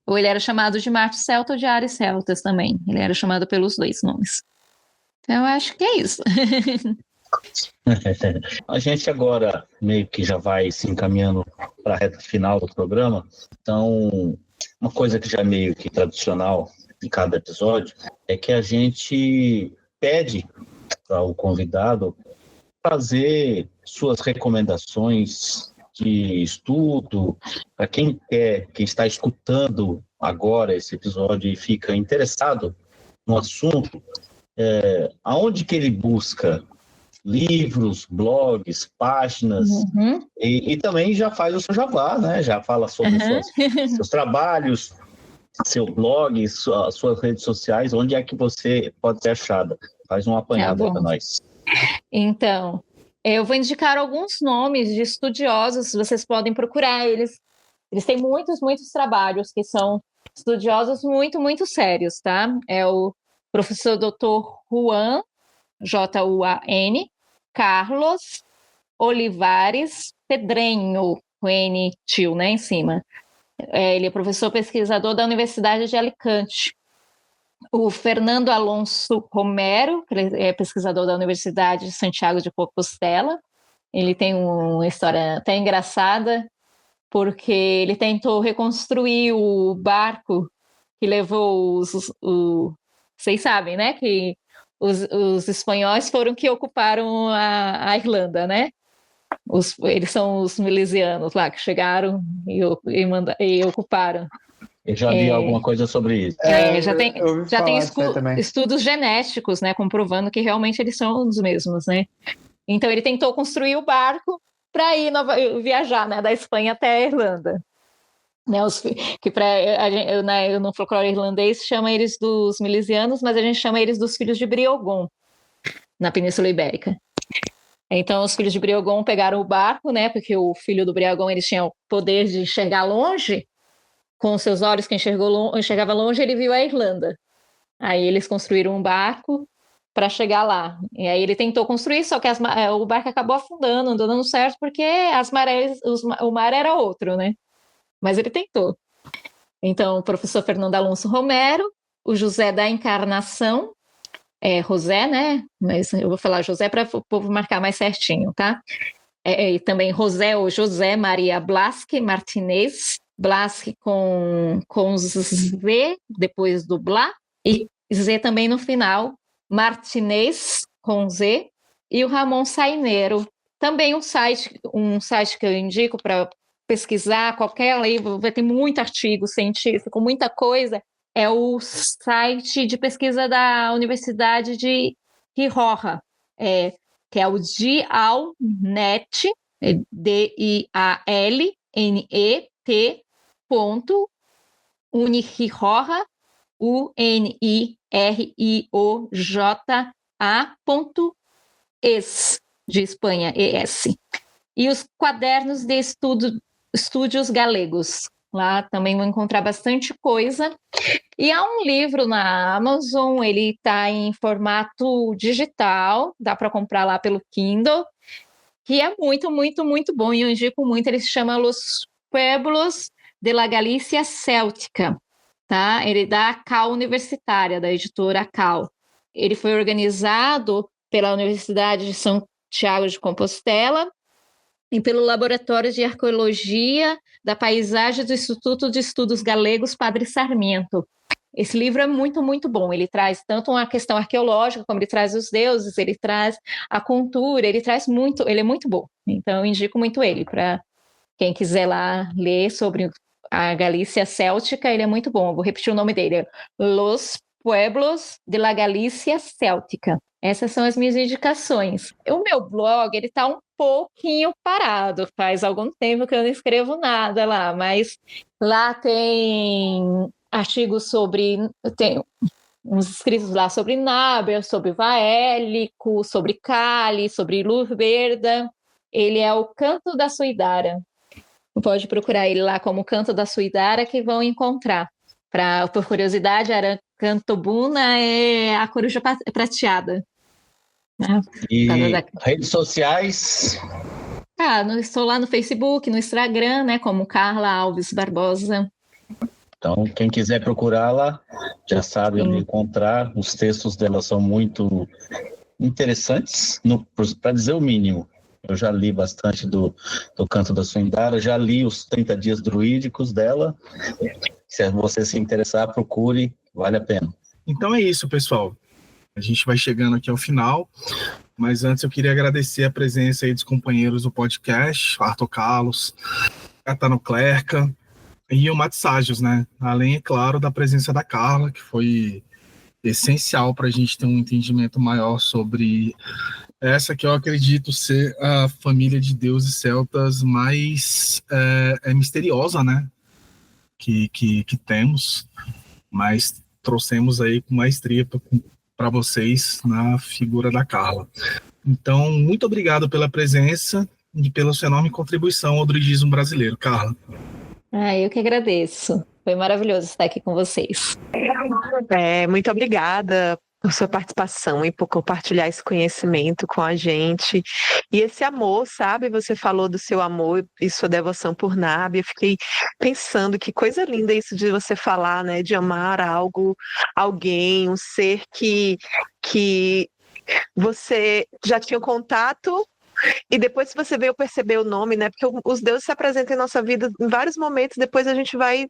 ou ele era chamado de Marte Celta ou de Ares Celtas também. Ele era chamado pelos dois nomes. Então, eu acho que é isso. A gente agora meio que já vai se encaminhando para a reta final do programa. Então, uma coisa que já é meio que tradicional em cada episódio é que a gente pede para o convidado fazer suas recomendações de estudo, para quem está escutando agora esse episódio e fica interessado no assunto, aonde que ele busca livros, blogs, páginas, e também já faz o seu jabá, né? Já fala sobre seus trabalhos, seu blog, suas redes sociais, onde é que você pode ser achada? Faz um apanhado aí para nós. Então, eu vou indicar alguns nomes de estudiosos, vocês podem procurar eles. Eles têm muitos trabalhos que são estudiosos muito, muito sérios, tá? É o professor Dr. Juan, Juan, Carlos Olivares Pedrenho, com N tio, né, em cima. Ele é professor pesquisador da Universidade de Alicante. O Fernando Alonso Romero, que ele é pesquisador da Universidade de Santiago de Compostela. Ele tem uma história até engraçada, porque ele tentou reconstruir o barco que levou vocês sabem, né, que os espanhóis foram que ocuparam a Irlanda, né? Eles são os milesianos lá que chegaram e ocuparam. Eu já vi alguma coisa sobre isso. Já tem estudos genéticos, né, comprovando que realmente eles são os mesmos, né? Então ele tentou construir o barco para viajar, né, da Espanha até a Irlanda. Né, no folclore irlandês chama eles dos milesianos, mas a gente chama eles dos filhos de Briogon, na Península Ibérica. Então os filhos de Briogon pegaram o barco, né, porque o filho do Briogon ele tinha o poder de enxergar longe, com os seus olhos que enxergava longe, ele viu a Irlanda. Aí eles construíram um barco para chegar lá. E aí ele tentou construir, só que o barco acabou afundando, não dando certo, porque as marés, o mar era outro, né? Mas ele tentou. Então, o professor Fernando Alonso Romero, o José da Encarnação, José, né? Mas eu vou falar José para o povo marcar mais certinho, tá? E também José Maria Blasque Martinez, Blasque com Z, depois do Blá, e Z também no final, Martinez com Z, e o Ramon Saineiro. Também um site que eu indico para pesquisar qualquer livro, vai ter muito artigo científico, muita coisa, é o site de pesquisa da Universidade de Rioja, que é o DIALNET, DIALNET.Unirioja, UNIRIOJA.es, de Espanha, ES. E os quadernos de estúdios galegos. Lá também vão encontrar bastante coisa. E há um livro na Amazon, ele está em formato digital, dá para comprar lá pelo Kindle, que é muito, muito, muito bom, e eu indico muito. Ele se chama Los Pueblos de la Galícia Céltica, tá? Ele é da Cal Universitária, da editora Cal. Ele foi organizado pela Universidade de Santiago de Compostela e pelo Laboratório de Arqueologia da Paisagem do Instituto de Estudos Galegos Padre Sarmiento. Esse livro é muito, muito bom. Ele traz tanto uma questão arqueológica, como ele traz os deuses, ele traz a cultura, ele é muito bom. Então, eu indico muito ele para quem quiser lá ler sobre a Galícia Céltica, ele é muito bom. Eu vou repetir o nome dele, Los pueblos de la Galícia Céltica. Essas são as minhas indicações. O meu blog, ele está um pouquinho parado, faz algum tempo que eu não escrevo nada lá, mas lá tem artigos tem uns escritos lá sobre Nábia, sobre Vaélico, sobre Cali, sobre Lurberda. Ele é o Canto da Suidara. Pode procurar ele lá como Canto da Suidara que vão encontrar. Por curiosidade, a Aracantobuna é a coruja prateada. Né? E redes sociais? Estou lá no Facebook, no Instagram, né, como Carla Alves Barbosa. Então, quem quiser procurá-la, já sabe onde encontrar. Os textos dela são muito interessantes, para dizer o mínimo. Eu já li bastante do Canto da Suidara, já li os 30 Dias Druídicos dela. Se você se interessar, procure, vale a pena. Então é isso, pessoal. A gente vai chegando aqui ao final, mas antes eu queria agradecer a presença aí dos companheiros do podcast, Arthur Carlos, Catano Clerca e o Matságios, né? Além, é claro, da presença da Carla, que foi essencial para a gente ter um entendimento maior sobre essa que eu acredito ser a família de deuses celtas mais misteriosa, né? Que temos, mas trouxemos aí com maestria para vocês na figura da Carla. Então, muito obrigado pela presença e pela sua enorme contribuição ao druidismo brasileiro, Carla. Eu que agradeço. Foi maravilhoso estar aqui com vocês. Muito obrigada por sua participação e por compartilhar esse conhecimento com a gente. E esse amor, sabe? Você falou do seu amor e sua devoção por Nábia. Eu fiquei pensando que coisa linda isso de você falar, né? De amar alguém, um ser que você já tinha contato. E depois, se você veio perceber o nome, né? Porque os deuses se apresentam em nossa vida em vários momentos, depois a gente vai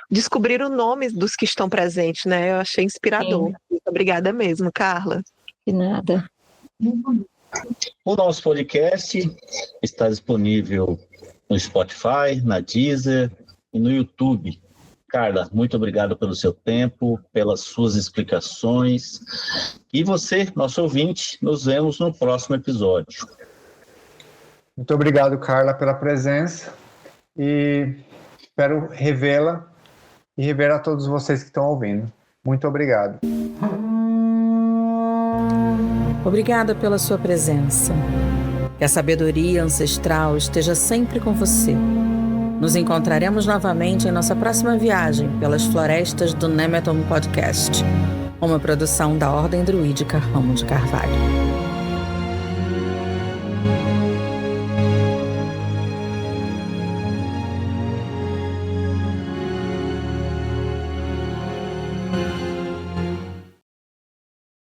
descobrir o nome dos que estão presentes, né? Eu achei inspirador. Sim. Muito obrigada mesmo, Carla. De nada. O nosso podcast está disponível no Spotify, na Deezer e no YouTube. Carla, muito obrigado pelo seu tempo, pelas suas explicações. E você, nosso ouvinte, nos vemos no próximo episódio. Muito obrigado, Carla, pela presença e espero revê-la e rever a todos vocês que estão ouvindo. Muito obrigado. Obrigada pela sua presença. Que a sabedoria ancestral esteja sempre com você. Nos encontraremos novamente em nossa próxima viagem pelas florestas do Nemeton Podcast, uma produção da Ordem Druídica Ramo de Carvalho.